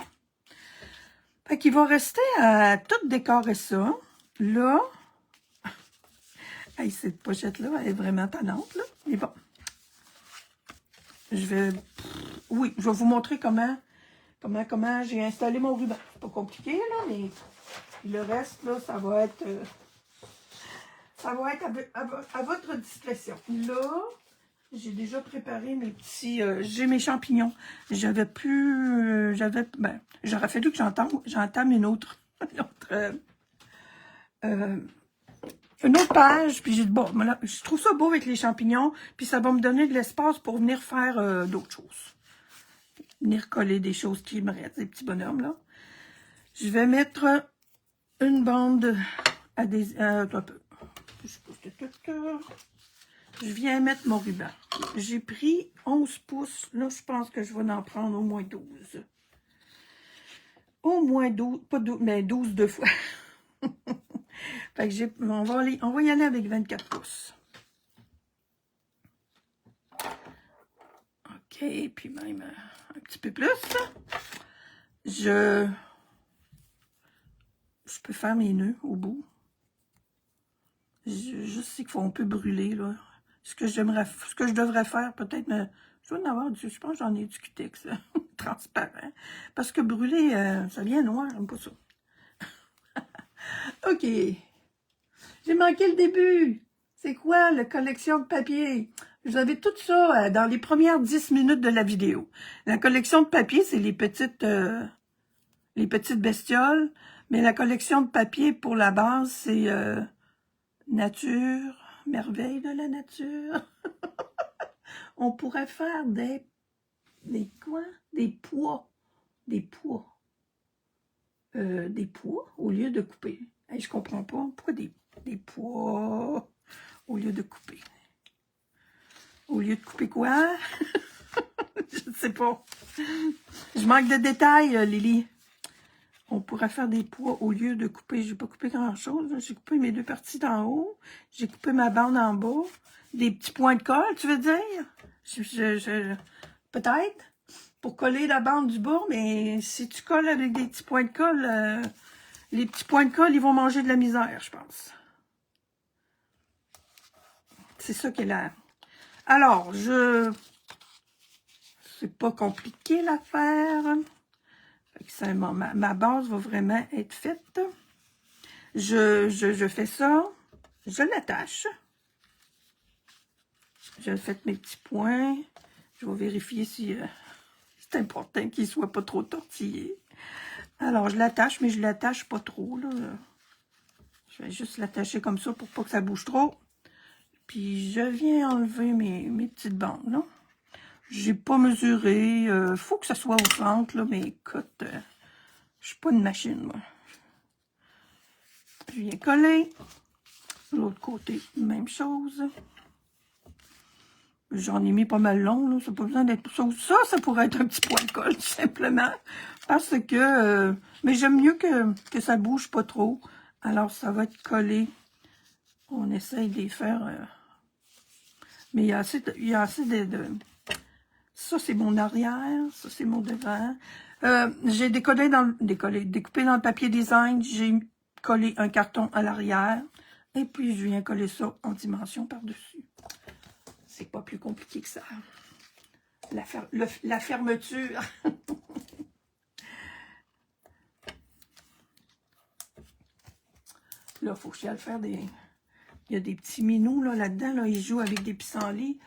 Fait qu'il va rester à tout décorer ça. Là. Hey, cette pochette-là, elle est vraiment tannante, là. Mais bon. Je vais... Oui, je vais vous montrer comment j'ai installé mon ruban. C'est pas compliqué, là, mais le reste, là, ça va être à votre discrétion. Là, j'ai déjà préparé mes petits... j'ai mes champignons. J'aurais fallu que j'entame une autre page, puis j'ai dit, bon, voilà, je trouve ça beau avec les champignons, puis ça va me donner de l'espace pour venir faire d'autres choses. Venir coller des choses qui me restent, des petits bonhommes, là. Je vais mettre une bande à des... je viens mettre mon ruban. J'ai pris 11 pouces. Là, je pense que je vais en prendre au moins 12. Au moins 12, pas 12, mais 12 deux fois. Fait que on va y aller avec 24 pouces. OK, puis même un petit peu plus. Je peux faire mes nœuds au bout. Je sais qu'on peut brûler, là. Ce que je devrais faire, peut-être, je vais en avoir je pense que j'en ai du cutex, là, transparent. Parce que brûler, ça vient noir, j'aime pas ça. OK. J'ai manqué le début. C'est quoi la collection de papier? Vous avez tout ça dans les premières 10 minutes de la vidéo. La collection de papier, c'est les petites les petites bestioles. Mais la collection de papier pour la base, c'est nature, merveille de la nature. On pourrait faire des quoi? Des pois. Des pois. Des pois au lieu de couper. Hey, je comprends pas. Pourquoi des pois au lieu de couper? Au lieu de couper quoi? Je ne sais pas. Je manque de détails, Lily. On pourrait faire des pois au lieu de couper. J'ai pas coupé grand-chose. J'ai coupé mes 2 parties d'en haut. J'ai coupé ma bande en bas. Des petits points de colle, tu veux dire? Peut-être. Pour coller la bande du bas, mais si tu colles avec des petits points de colle, les petits points de colle, ils vont manger de la misère, je pense. C'est ça qui est là. Alors, c'est pas compliqué l'affaire. Ma base va vraiment être faite. Je fais ça. Je l'attache. Je fais mes petits points. Je vais vérifier si c'est important qu'il ne soit pas trop tortillé. Alors, je l'attache, mais je l'attache pas trop, là. Je vais juste l'attacher comme ça pour pas que ça bouge trop. Puis, je viens enlever mes petites bandes, là. J'ai pas mesuré. Faut que ça soit au centre, là, mais écoute, je suis pas une machine, moi. Je viens coller. L'autre côté, même chose. J'en ai mis pas mal long, là. Ça n'a pas besoin d'être ça. Ça pourrait être un petit point de colle, tout simplement. Parce que... mais j'aime mieux que ça bouge pas trop. Alors, ça va être collé. On essaye de les faire... mais il y a assez de... Ça, c'est mon arrière. Ça, c'est mon devant. J'ai découpé dans le papier design. J'ai collé un carton à l'arrière. Et puis, je viens coller ça en dimension par-dessus. C'est pas plus compliqué que ça. La fermeture. Là, il faut que je aille faire des... Il y a des petits minous là-dedans. Là, ils jouent avec des pissenlits.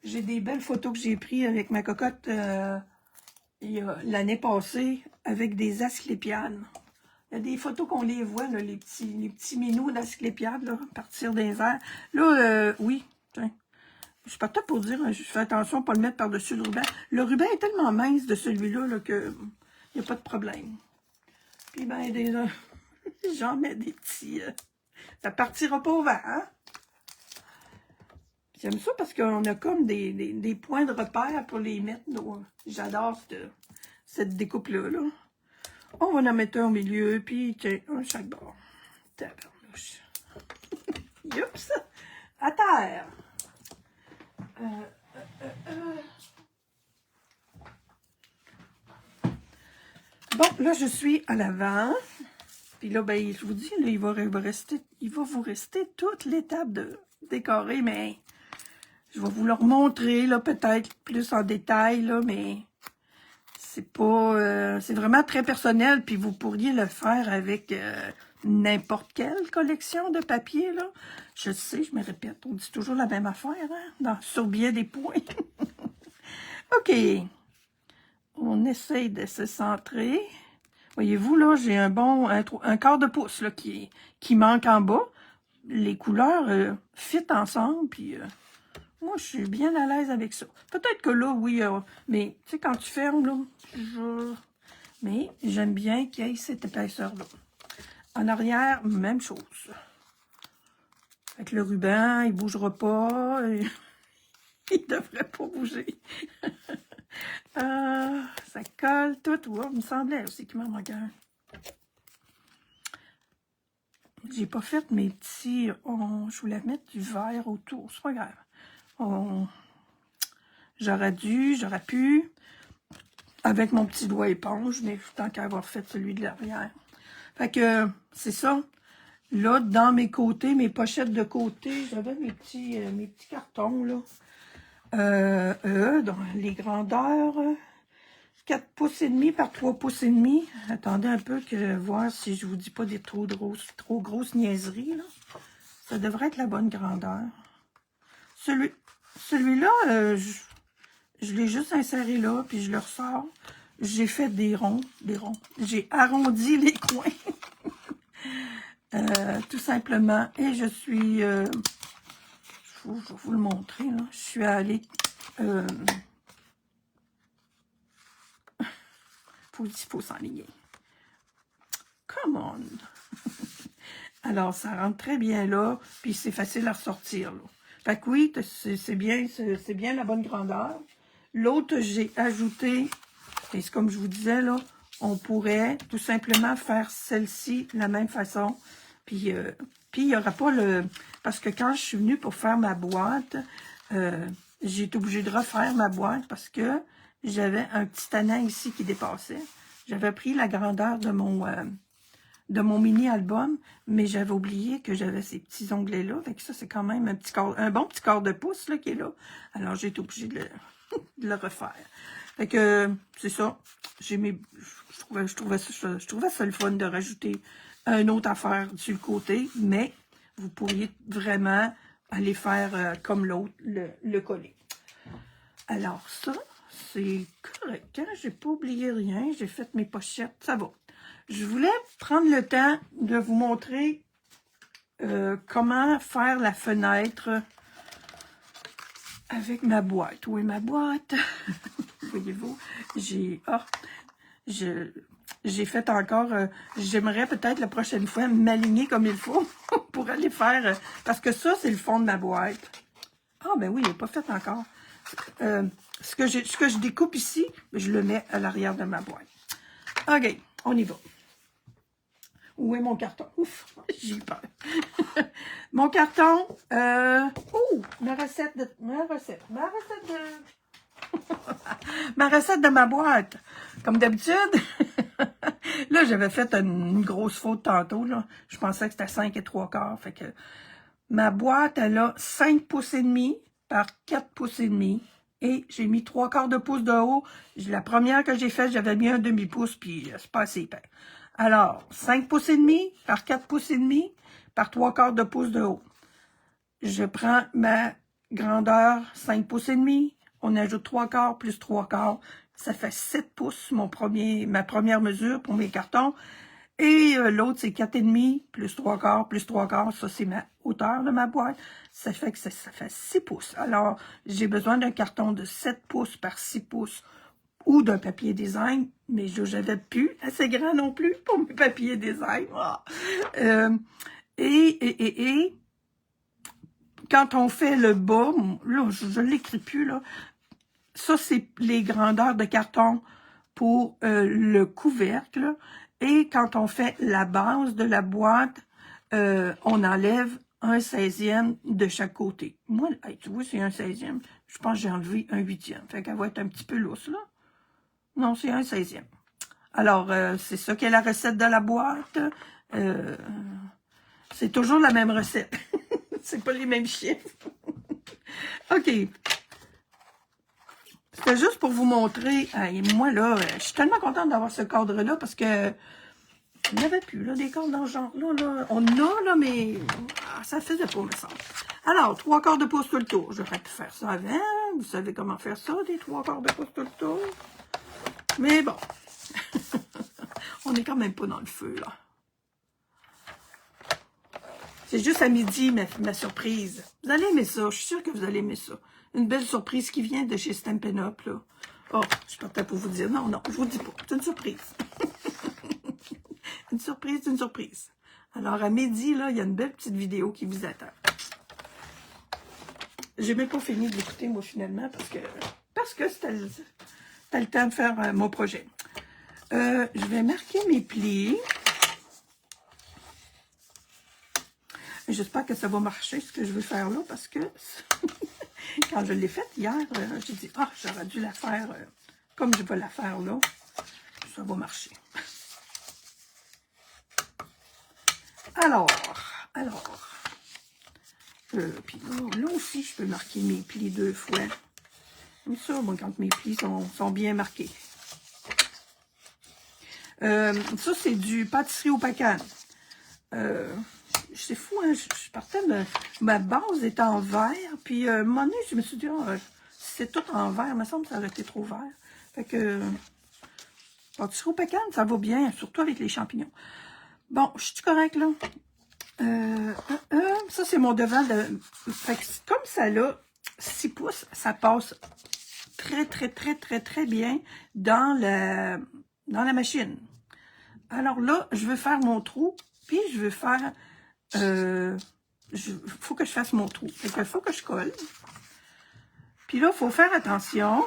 J'ai des belles photos que j'ai prises avec ma cocotte l'année passée avec des asclépiades. Il y a des photos qu'on les voit, là, les petits minous d'asclépiades, partir des airs. Là, oui, tiens. Je suis pas tout pour dire, je fais attention à ne pas le mettre par-dessus le ruban. Le ruban est tellement mince de celui-là là, que il n'y a pas de problème. Puis ben, j'en mets des petits... ça partira pas au vent, hein? J'aime ça parce qu'on a comme des points de repère pour les mettre. J'adore cette découpe-là. Là. On va en mettre un au milieu, puis tiens, un chaque bord. Tabarnouche. Youps! À terre! Bon, là, je suis à l'avant. Puis là, ben, je vous dis, là, il va vous rester toute l'étape de décorer, mais je vais vous le remontrer, là, peut-être plus en détail, là, mais c'est pas... c'est vraiment très personnel, puis vous pourriez le faire avec n'importe quelle collection de papier, là. Je sais, je me répète, on dit toujours la même affaire, hein, sur bien des points. OK. On essaye de se centrer. Voyez-vous, là, j'ai un quart de pouce là, qui manque en bas. Les couleurs fit ensemble, puis moi, je suis bien à l'aise avec ça. Peut-être que là, oui, mais tu sais, quand tu fermes, là, mais j'aime bien qu'il y ait cette épaisseur-là. En arrière, même chose. Avec le ruban, il ne bougera pas. Il ne devrait pas bouger. Ça colle tout. Oh, il me semblait aussi qu'il m'en manquait un. J'ai pas fait mes petits... je voulais mettre du vert autour. C'est pas grave. J'aurais pu, avec mon petit doigt éponge, mais tant qu'à avoir fait celui de l'arrière. Fait que, c'est ça. Là, dans mes côtés, mes pochettes de côté, j'avais mes petits cartons, là. Dans les grandeurs, 4 pouces et demi par 3 pouces et demi. Attendez un peu que voir si je vous dis pas des trop grosses niaiseries, là. Ça devrait être la bonne grandeur. Celui-là, je l'ai juste inséré là, puis je le ressors. j'ai fait des ronds. J'ai arrondi les coins. Tout simplement. Et je suis... je vais vous le montrer, là. Je suis allée... faut s'enligner. Come on! Alors, ça rentre très bien là, puis c'est facile à ressortir, là. Fait que oui, c'est bien la bonne grandeur. L'autre, j'ai ajouté, et c'est comme je vous disais, là, on pourrait tout simplement faire celle-ci de la même façon. Puis il n'y aura pas le... Parce que quand je suis venue pour faire ma boîte, j'ai été obligée de refaire ma boîte parce que j'avais un petit tannant ici qui dépassait. J'avais pris la grandeur de mon mini-album, mais j'avais oublié que j'avais ces petits onglets-là. Fait que ça, c'est quand même un bon petit quart de pouce là, qui est là. Alors, j'ai été obligée de le refaire. Fait que, c'est ça. Je trouvais ça le fun de rajouter une autre affaire sur le côté, mais vous pourriez vraiment aller faire comme l'autre, le coller. Alors, ça, c'est correct. Hein? J'ai pas oublié rien. J'ai fait mes pochettes. Ça va. Je voulais prendre le temps de vous montrer comment faire la fenêtre avec ma boîte. Où est ma boîte? Voyez-vous, j'ai fait encore... J'aimerais peut-être la prochaine fois m'aligner comme il faut pour aller faire... parce que ça, c'est le fond de ma boîte. Ah, ben oui, il n'est pas fait encore. Ce que je découpe ici, je le mets à l'arrière de ma boîte. OK, on y va. Où est mon carton? Ouf, j'ai eu peur. Mon carton, ma recette de ma boîte. Comme d'habitude, là, j'avais fait une grosse faute tantôt, là. Je pensais que c'était 5 3/4. Fait que ma boîte, elle a 5 pouces et demi par 4 pouces et demi. Et j'ai mis 3/4 de pouce de haut. La première que j'ai faite, j'avais mis un demi-pouce, puis c'est pas assez épais. Alors, 5 pouces et demi par 4 pouces et demi par 3/4 de pouce de haut. Je prends ma grandeur 5 pouces et demi. On ajoute 3/4 plus 3/4. Ça fait 7 pouces, ma première mesure pour mes cartons. Et l'autre, c'est 4,5 plus 3/4 plus 3/4. Ça, c'est ma hauteur de ma boîte. Ça fait que ça fait 6 pouces. Alors, j'ai besoin d'un carton de 7 pouces par 6 pouces ou d'un papier design, mais je n'avais plus assez grand non plus pour mes papiers design. Et quand on fait le bas, là, je ne l'écris plus, là. Ça, c'est les grandeurs de carton pour le couvercle. Et quand on fait la base de la boîte, on enlève un 16e de chaque côté. Moi, tu vois, c'est un 16e. Je pense que j'ai enlevé un 8e. Fait qu'elle va être un petit peu lousse, là. Non, c'est un 16e. Alors, c'est ça qu'est la recette de la boîte. C'est toujours la même recette. C'est pas les mêmes chiffres. OK. C'était juste pour vous montrer. Et moi, là, je suis tellement contente d'avoir ce cadre-là parce que il n'y avait plus, là, des cadres dans ce genre-là. Là. On a, là, mais ça faisait pas, me semble. Alors, 3/4 de pouce tout le tour. J'aurais pu faire ça avant. Vous savez comment faire ça, des 3/4 de pouce tout le tour. Mais bon. On n'est quand même pas dans le feu, là. C'est juste à midi, ma surprise. Vous allez aimer ça. Je suis sûre que vous allez aimer ça. Une belle surprise qui vient de chez Stampin' Up, là. Oh, je partais pour vous dire. Non, je vous dis pas. C'est une surprise. Une surprise, une surprise. Alors, à midi, là, il y a une belle petite vidéo qui vous attend. J'ai même pas fini de l'écouter, moi, finalement, parce que c'était le temps de faire mon projet. Je vais marquer mes plis. J'espère que ça va marcher, ce que je veux faire là, parce que quand je l'ai faite hier, j'ai dit, j'aurais dû la faire comme je vais la faire là. Ça va marcher. Alors, puis là aussi, je peux marquer mes plis 2 fois. Comme ça, moi, quand mes plis sont bien marqués. Ça, c'est du pâtisserie au pacane. C'est fou, hein? Je partais de... Ma base est en verre, puis à un moment donné, je me suis dit, si c'est tout en verre, il me semble que ça aurait été trop vert. Fait que Pâtisserie au pécan, ça va bien, surtout avec les champignons. Bon, je suis correcte, là? Ça, c'est mon devant de... Fait que comme ça, là, 6 pouces, ça passe très, très, très, très, très bien dans la machine. Alors là, je veux faire mon trou, puis je veux faire... faut que je fasse mon trou. Fait que faut que je colle. Puis là, il faut faire attention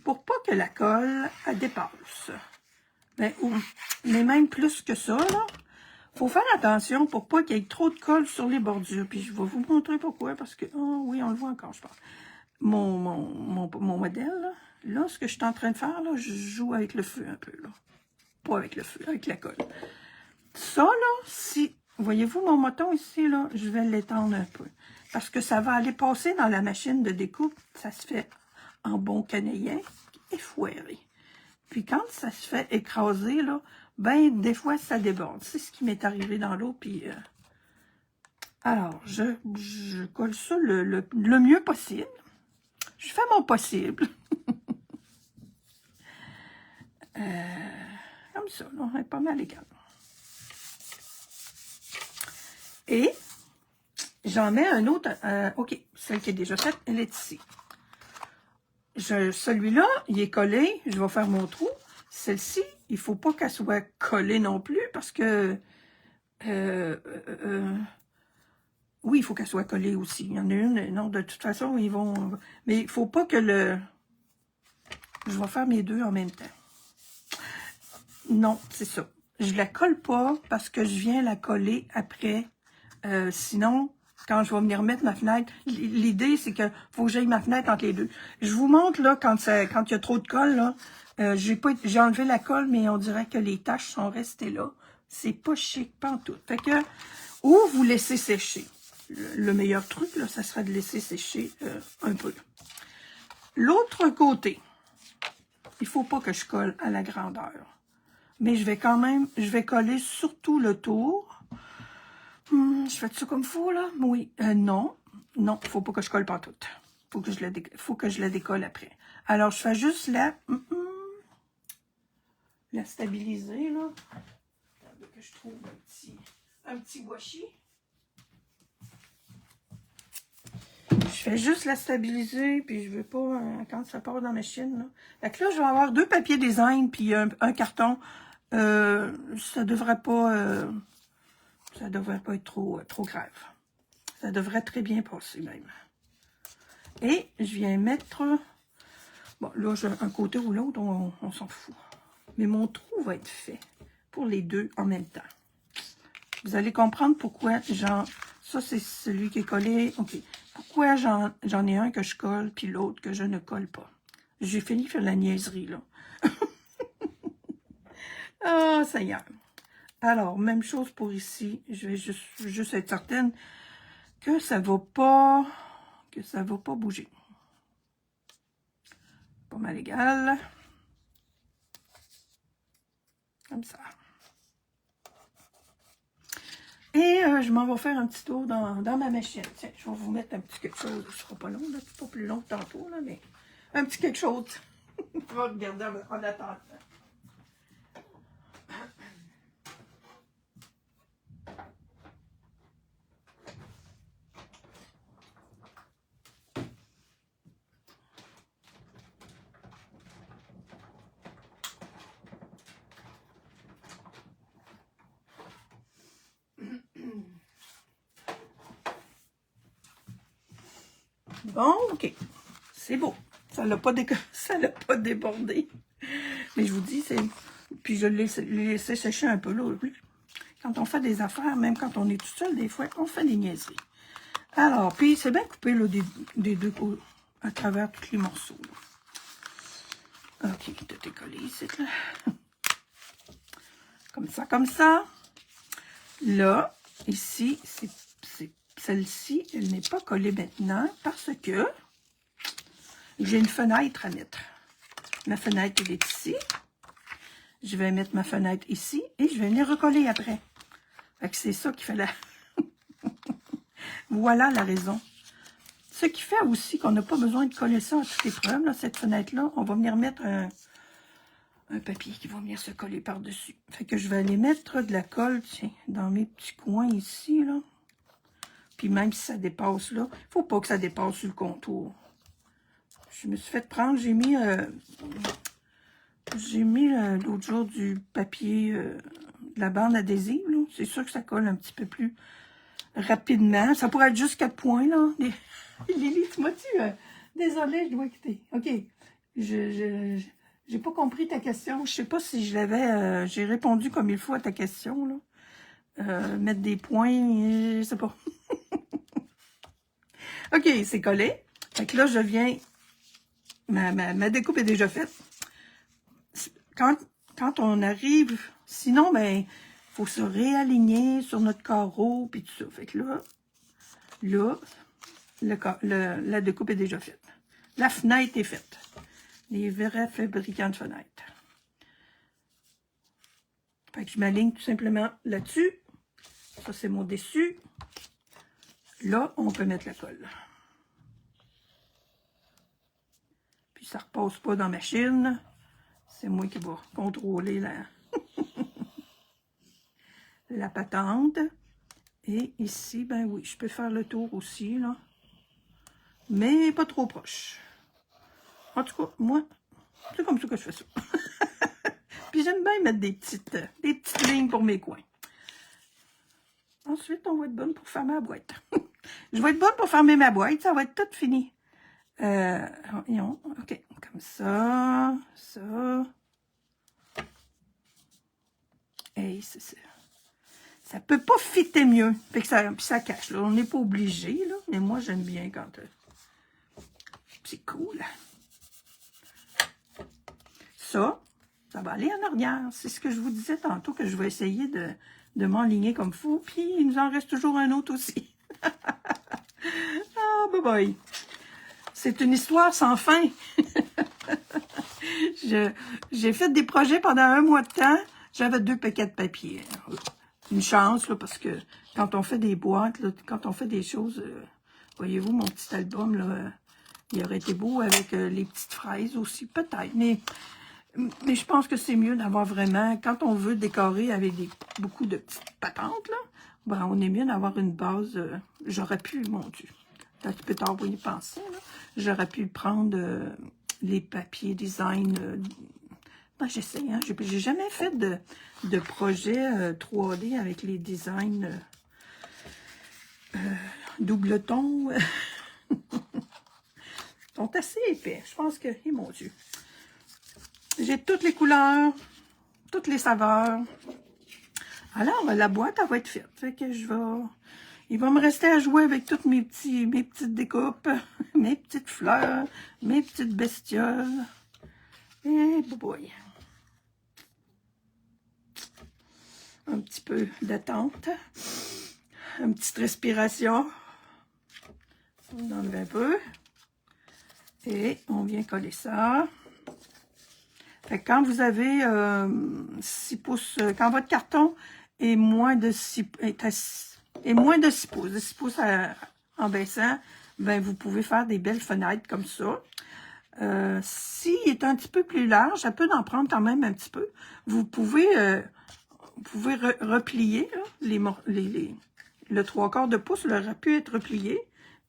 pour pas que la colle, elle dépasse. Mais même plus que ça, là. Faut faire attention pour pas qu'il y ait trop de colle sur les bordures. Puis je vais vous montrer pourquoi, parce que... Oh oui, on le voit encore, je pense. Mon modèle, là, ce que je suis en train de faire, là, je joue avec le feu un peu, là. Pas avec le feu, avec la colle. Ça, là, si... Voyez-vous mon moton ici, là? Je vais l'étendre un peu. Parce que ça va aller passer dans la machine de découpe. Ça se fait en bon canadien et foiré. Puis quand ça se fait écraser, là, ben, des fois, ça déborde. C'est ce qui m'est arrivé dans l'eau, puis... Alors, je colle ça le mieux possible. Je fais mon possible. Comme ça, là, on est pas mal égal. Et j'en mets un autre. OK, celle qui est déjà faite, elle est ici. Celui-là, il est collé. Je vais faire mon trou. Celle-ci, il ne faut pas qu'elle soit collée non plus parce que... oui, il faut qu'elle soit collée aussi. Il y en a une. Non, de toute façon, ils vont... Mais il ne faut pas que le... Je vais faire mes deux en même temps. Non, c'est ça. Je la colle pas parce que je viens la coller après. Sinon, quand je vais venir mettre ma fenêtre, l'idée, c'est que faut que j'aille ma fenêtre entre les deux. Je vous montre, là, quand il y a trop de colle, là, j'ai enlevé la colle, mais on dirait que les taches sont restées là. C'est pas chic, pas en tout. Fait que, ou vous laissez sécher. Le meilleur truc, là, ça serait de laisser sécher un peu. L'autre côté, il faut pas que je colle à la grandeur. Mais je vais quand même, je vais coller surtout le tour. Je fais ça comme il faut, là? Oui. Non. Non, il ne faut pas que je colle partout. Faut que je la décolle après. Alors, je fais juste la stabiliser, là. Que je trouve un petit washi. Je fais juste la stabiliser, puis je veux pas, quand ça part dans la machine, là. Fait que là, je vais avoir 2 papiers design, puis un carton. Ça devrait pas être trop grave. Ça devrait très bien passer, même. Et je viens mettre... Bon, là, j'ai un côté ou l'autre, on s'en fout. Mais mon trou va être fait pour les deux en même temps. Vous allez comprendre pourquoi ça, c'est celui qui est collé. OK. Pourquoi j'en ai un que je colle, puis l'autre que je ne colle pas. J'ai fini de faire la niaiserie, là. Ah, ça y est. Alors, même chose pour ici. Je vais juste être certaine que ça va pas bouger. Pas mal égal. Comme ça. Et je m'en vais faire un petit tour dans ma machine. Tiens, je vais vous mettre un petit quelque chose. Ce sera pas long, là. C'est pas plus long que tantôt, là, mais un petit quelque chose. On va regarder en attendant. Bon, OK. C'est beau. Ça l'a pas débordé. Mais je vous dis, puis je l'ai laissé sécher un peu là. Quand on fait des affaires, même quand on est tout seul, des fois, on fait des niaiseries. Alors, puis c'est bien coupé là, des deux côtés, à travers tous les morceaux. Là. OK, tout est collé ici. Là. Comme ça. Là, ici, celle-ci, elle n'est pas collée maintenant parce que j'ai une fenêtre à mettre. Ma fenêtre, elle est ici. Je vais mettre ma fenêtre ici et je vais venir recoller après. Fait que c'est ça qui fait la... Voilà la raison. Ce qui fait aussi qu'on n'a pas besoin de coller ça à toute épreuve, là, cette fenêtre-là. On va venir mettre un papier qui va venir se coller par-dessus. Fait que je vais aller mettre de la colle, tiens, dans mes petits coins ici, là. Puis même si ça dépasse là, il faut pas que ça dépasse sur le contour. Je me suis fait prendre, j'ai mis l'autre jour du papier, de la bande adhésive, là. C'est sûr que ça colle un petit peu plus rapidement. Ça pourrait être juste 4 points, là. Lily, tu m'as-tu... désolée, je dois quitter. OK. J'ai pas compris ta question. Je sais pas si je l'avais... j'ai répondu comme il faut à ta question, là. Mettre des points, je sais pas. OK, c'est collé. Fait que là, je viens... Ma découpe est déjà faite. Quand on arrive... Sinon, ben, faut se réaligner sur notre carreau, puis tout ça. Fait que là, la découpe est déjà faite. La fenêtre est faite. Les vrais fabricants de fenêtres. Fait que je m'aligne tout simplement là-dessus. Ça, c'est mon dessus. Là, on peut mettre la colle. Puis ça repasse pas dans la machine. C'est moi qui vais contrôler la patente. Et ici, ben oui, je peux faire le tour aussi, là. Mais pas trop proche. En tout cas, moi, c'est comme ça que je fais ça. Puis j'aime bien mettre des petites lignes pour mes coins. Ensuite, on va être bonne pour fermer la boîte. Je vais être bonne pour fermer ma boîte, ça va être tout fini. OK, comme ça, ça. Et c'est ça. Ça peut pas fitter mieux. Fait que ça cache, là. On n'est pas obligé, là. Mais moi, j'aime bien quand... c'est cool. Ça va aller en arrière. C'est ce que je vous disais tantôt, que je vais essayer de m'enligner comme fou. Puis, il nous en reste toujours un autre aussi. Ah, bye bye. C'est une histoire sans fin. J'ai fait des projets pendant 1 mois de temps. J'avais 2 paquets de papier. Une chance, là, parce que quand on fait des boîtes, là, quand on fait des choses... voyez-vous, mon petit album, là, il aurait été beau avec les petites fraises aussi, peut-être. Mais je pense que c'est mieux d'avoir vraiment... Quand on veut décorer avec beaucoup de petites patentes, là, ben, on est mieux d'avoir une base... j'aurais pu, mon Dieu, un petit peu tard pour y penser, là. J'aurais pu prendre les papiers design... ben, j'essaie, hein. J'ai jamais fait de projet 3D avec les designs double ton. Ils sont assez épais. Je pense que... Eh, mon Dieu. J'ai toutes les couleurs, toutes les saveurs. Alors, la boîte, elle va être faite. Fait que il va me rester à jouer avec toutes mes petites découpes, mes petites fleurs, mes petites bestioles. Et boy. Un petit peu d'attente. Une petite respiration. On enlève un peu. Et on vient coller ça. Fait que quand vous avez 6 pouces, quand votre carton est moins de 6 pouces, de 6 pouces en baissant, ben vous pouvez faire des belles fenêtres comme ça. S'il est un petit peu plus large, ça peut en prendre quand même un petit peu. Vous pouvez replier, là, le 3/4 de pouce aurait pu être replié,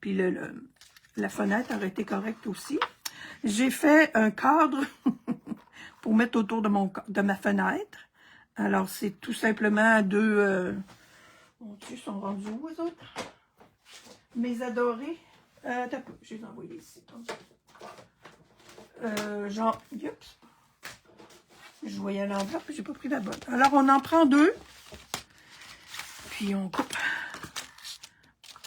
puis la fenêtre aurait été correcte aussi. J'ai fait un cadre pour mettre autour de ma fenêtre. Alors, c'est tout simplement 2... mon Dieu, ils sont rendus où, eux autres? Mes adorés. Je vais les envoyer ici. Genre, oups. Je voyais l'enveloppe, j'ai pas pris la bonne. Alors, on en prend 2. Puis, on coupe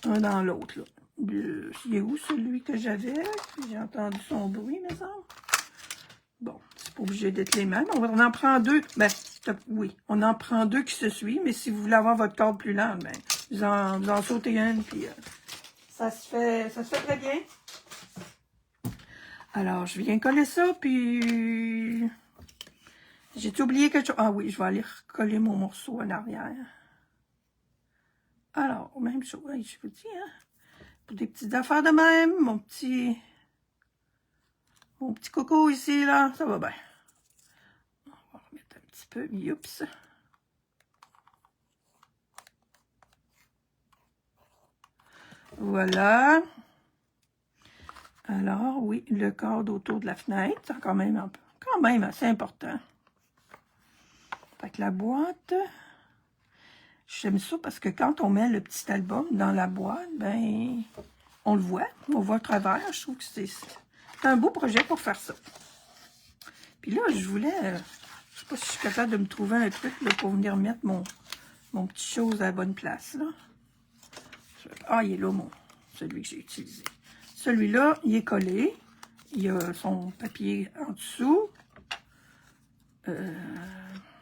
un dans l'autre, là. Il est où celui que j'avais? J'ai entendu son bruit, mais ça. Bon, c'est pas obligé d'être les mêmes. On en prend 2. Ben, oui, on en prend 2 qui se suivent, mais si vous voulez avoir votre corde plus lente, ben, vous en sautez une, puis ça se fait très bien. Alors, je viens coller ça, puis... J'ai oublié quelque chose. Ah oui, je vais aller recoller mon morceau en arrière. Alors, même chose, je vous dis, hein. Pour des petites affaires de même, mon petit coco ici, là, ça va bien. petit peu. Oups. Voilà. Alors, oui, le cadre autour de la fenêtre, c'est quand même assez important. Fait que la boîte, j'aime ça parce que quand on met le petit album dans la boîte, ben, on voit à travers. Je trouve que c'est un beau projet pour faire ça. Puis là, je voulais, je sais pas si je suis capable de me trouver un truc là, pour venir mettre mon petit chose à la bonne place. Là. Ah, il est là, celui que j'ai utilisé. Celui-là, il est collé. Il a son papier en dessous.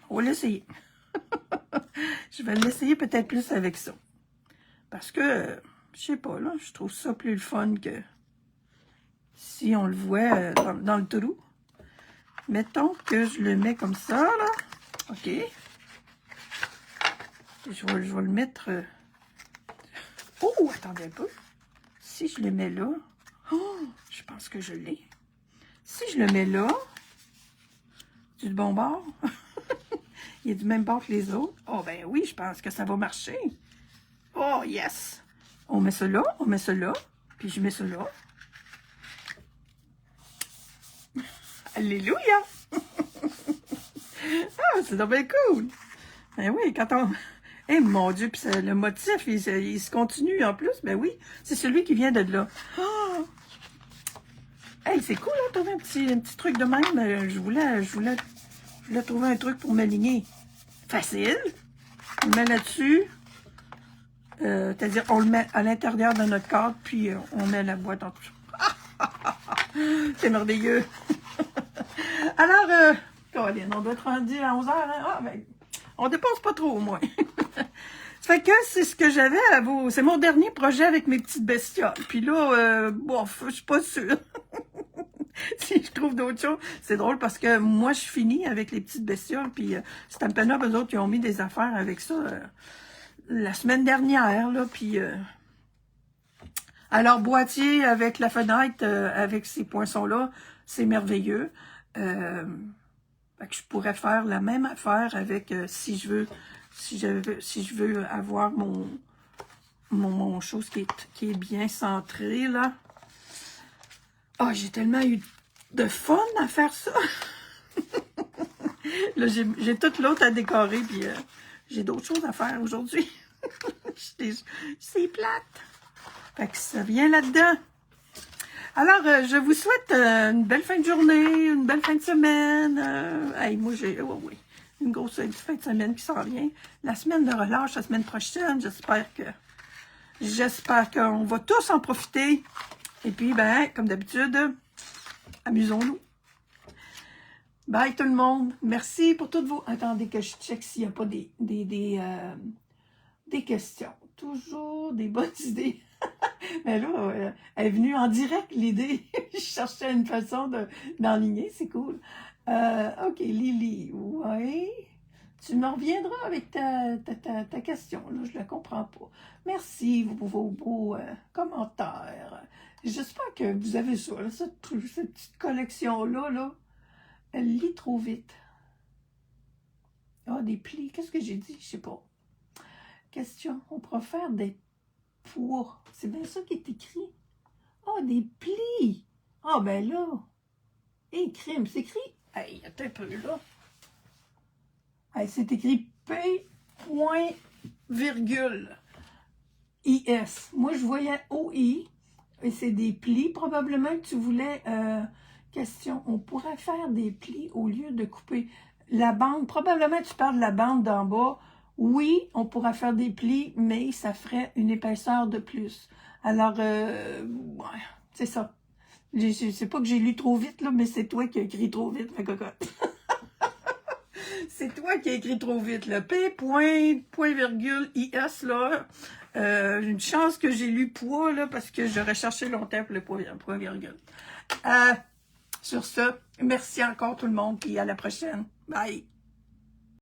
On va l'essayer. Je vais l'essayer peut-être plus avec ça. Parce que, je sais pas, là, je trouve ça plus le fun que si on le voit dans le trou. Mettons que je le mets comme ça, là. OK. Je vais le mettre... Oh, attendez un peu. Si je le mets là... Oh, je pense que je l'ai. Si je le mets là... C'est du bon bord. Il est du même bord que les autres. Oh, ben oui, je pense que ça va marcher. Oh, yes! On met ça là, puis je mets ça là. Alléluia! Ah, c'est donc bien cool! Ben oui, quand on... Eh, mon Dieu, puis le motif, il se continue en plus. Ben oui, c'est celui qui vient de là. Oh! Hey, c'est cool, hein, trouver un petit truc de même. Je voulais trouver un truc pour m'aligner. Facile. On le met là-dessus. C'est-à-dire, on le met à l'intérieur de notre cadre, puis on met la boîte en dessous. C'est merveilleux. Alors, Caroline, on doit être rendu à 11h. Hein? Ah, ben, on dépense pas trop, au moins. Ça fait que c'est ce que j'avais à vous. C'est mon dernier projet avec mes petites bestioles. Puis là, bof, je suis pas sûre. Si je trouve d'autres choses. C'est drôle parce que moi, je finis avec les petites bestioles. Puis Stampin' Up, eux autres, ils ont mis des affaires avec ça la semaine dernière. Là, puis, alors, boîtier avec la fenêtre, avec ces poinçons-là, c'est merveilleux. Fait que je pourrais faire la même affaire avec, si je veux avoir mon chose qui est bien centré, là. Oh, j'ai tellement eu de fun à faire ça. Là, j'ai toute l'autre à décorer, puis j'ai d'autres choses à faire aujourd'hui. C'est plate. Fait que ça vient là-dedans. Alors, je vous souhaite une belle fin de journée, une belle fin de semaine. Hey, moi, oui, une grosse fin de semaine qui s'en vient. La semaine de relâche, la semaine prochaine, j'espère qu'on va tous en profiter. Et puis, ben, comme d'habitude, amusons-nous. Bye tout le monde. Merci pour toutes vos... Attendez que je check s'il n'y a pas des questions. Toujours des bonnes idées. Mais là, elle est venue en direct, l'idée. Je cherchais une façon d'enligner, c'est cool. OK, Lily, oui. Tu me reviendras avec ta question, là, je ne la comprends pas. Merci pour vos beaux commentaires. J'espère que vous avez ça, là, cette petite collection-là, là, elle lit trop vite. Ah, des plis, qu'est-ce que j'ai dit? Je sais pas. Question, on pourra faire des poids. C'est bien ça qui est écrit. Ah, des plis. Ah, ben là. Et crime, c'est écrit. Hey, attends un peu là. Hey, c'est écrit P. IS. Moi, je voyais OI. Et c'est des plis. Probablement que tu voulais. Question. On pourrait faire des plis au lieu de couper la bande. Probablement que tu parles de la bande d'en bas. Oui, on pourra faire des plis, mais ça ferait une épaisseur de plus. Alors, ouais, c'est ça. C'est pas que j'ai lu trop vite, là, mais c'est toi qui as écrit trop vite, ma cocotte. C'est toi qui as écrit trop vite, là. P.IS, là. Une chance que j'ai lu poids, là, parce que j'aurais cherché longtemps pour le point virgule. Sur ce, merci encore tout le monde, puis à la prochaine. Bye!